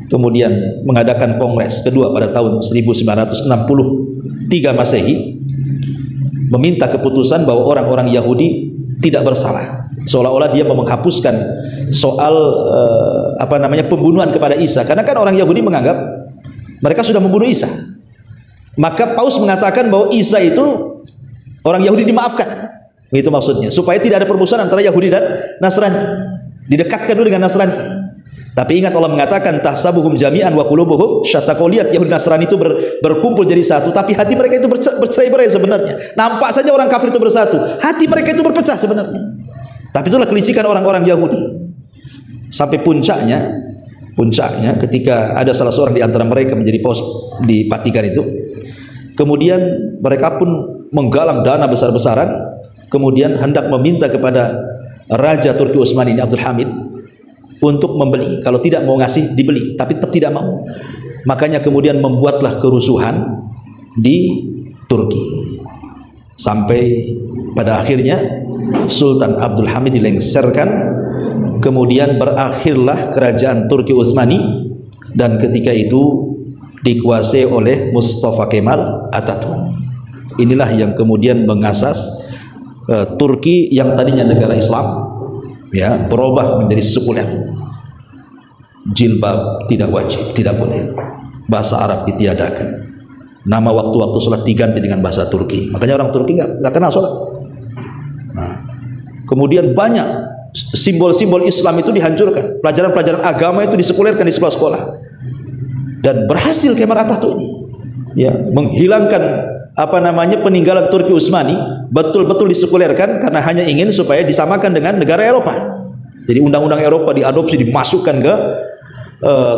S1: kemudian mengadakan kongres kedua pada tahun 1963 Masehi, meminta keputusan bahwa orang-orang Yahudi tidak bersalah, seolah-olah dia mau menghapuskan soal pembunuhan kepada Isa, karena kan orang Yahudi menganggap mereka sudah membunuh Isa. Maka paus mengatakan bahwa Isa itu orang Yahudi dimaafkan. Itu maksudnya, supaya tidak ada permusuhan antara Yahudi dan Nasrani, didekatkan dulu dengan Nasrani. Tapi ingat Allah mengatakan tahsabuhum jami'an wa qulubuhum syatta. Kau lihat Yahudi Nasrani itu berkumpul jadi satu, tapi hati mereka itu bercerai-berai sebenarnya. Nampak saja orang kafir itu bersatu, hati mereka itu berpecah sebenarnya. Tapi itulah kelicikan orang-orang Yahudi. Sampai puncaknya ketika ada salah seorang di antara mereka menjadi paus di Vatikan itu, kemudian mereka pun menggalang dana besar-besaran, kemudian hendak meminta kepada Raja Turki Utsmani ini Abdul Hamid untuk membeli. Kalau tidak mau ngasih dibeli, tapi tetap tidak mau. Makanya kemudian membuatlah kerusuhan di Turki sampai pada akhirnya Sultan Abdul Hamid dilengsarkan. Kemudian berakhirlah kerajaan Turki Utsmani, dan ketika itu dikuasai oleh Mustafa Kemal Atatürk. Inilah yang kemudian mengasas Turki yang tadinya negara Islam, ya, berubah menjadi sekuler. Jilbab tidak wajib, tidak boleh. Bahasa Arab ditiadakan. Nama waktu-waktu sholat diganti dengan bahasa Turki. Makanya orang Turki nggak kenal sholat. Nah, kemudian banyak simbol-simbol Islam itu dihancurkan, pelajaran-pelajaran agama itu disekulerkan di sekolah-sekolah, dan berhasil Kemal Atatürk ini ya menghilangkan peninggalan Turki Utsmani, betul-betul disekulerkan karena hanya ingin supaya disamakan dengan negara Eropa. Jadi undang-undang Eropa diadopsi, dimasukkan ke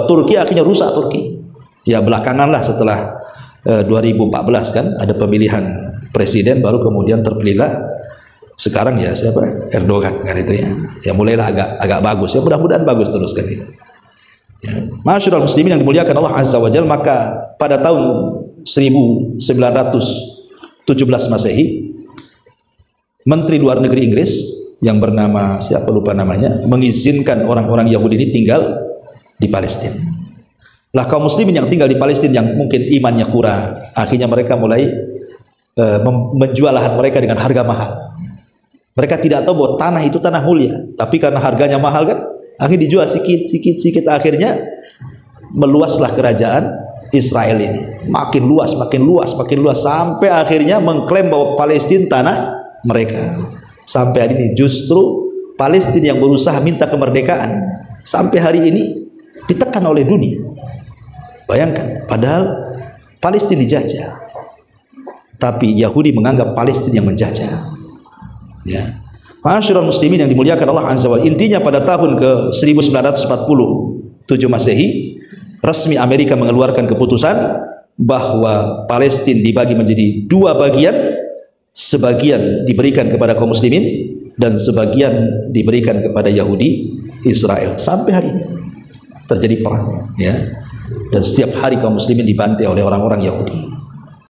S1: Turki, akhirnya rusak Turki. Ya belakangan lah setelah 2014 kan ada pemilihan presiden, baru kemudian terpilihlah sekarang ya siapa, Erdogan kan itu ya. Ya mulailah agak bagus ya, mudah-mudahan bagus terus kan itu. Ya. Masyaallah muslimin yang dimuliakan Allah Azza wa Jalla, maka pada tahun 1917 Masehi, Menteri Luar Negeri Inggris yang bernama siapa lupa namanya, mengizinkan orang-orang Yahudi ini tinggal di Palestina. Lah kaum muslimin yang tinggal di Palestina yang mungkin imannya kurang, akhirnya mereka mulai menjual lahan mereka dengan harga mahal. Mereka tidak tahu bahwa tanah itu tanah mulia, tapi karena harganya mahal kan, akhirnya dijual sedikit, akhirnya meluaslah kerajaan Israel ini, makin luas, sampai akhirnya mengklaim bahwa Palestina tanah mereka. Sampai hari ini justru Palestina yang berusaha minta kemerdekaan, sampai hari ini ditekan oleh dunia. Bayangkan, padahal Palestina dijajah, tapi Yahudi menganggap Palestina yang menjajah. Ya, masyaallah muslimin yang dimuliakan Allah Azza wa Jalla. Intinya pada tahun ke 1947 Masehi, resmi Amerika mengeluarkan keputusan bahwa Palestina dibagi menjadi dua bagian, sebagian diberikan kepada kaum muslimin dan sebagian diberikan kepada Yahudi Israel. Sampai hari ini terjadi perang ya, dan setiap hari kaum muslimin dibantai oleh orang-orang Yahudi.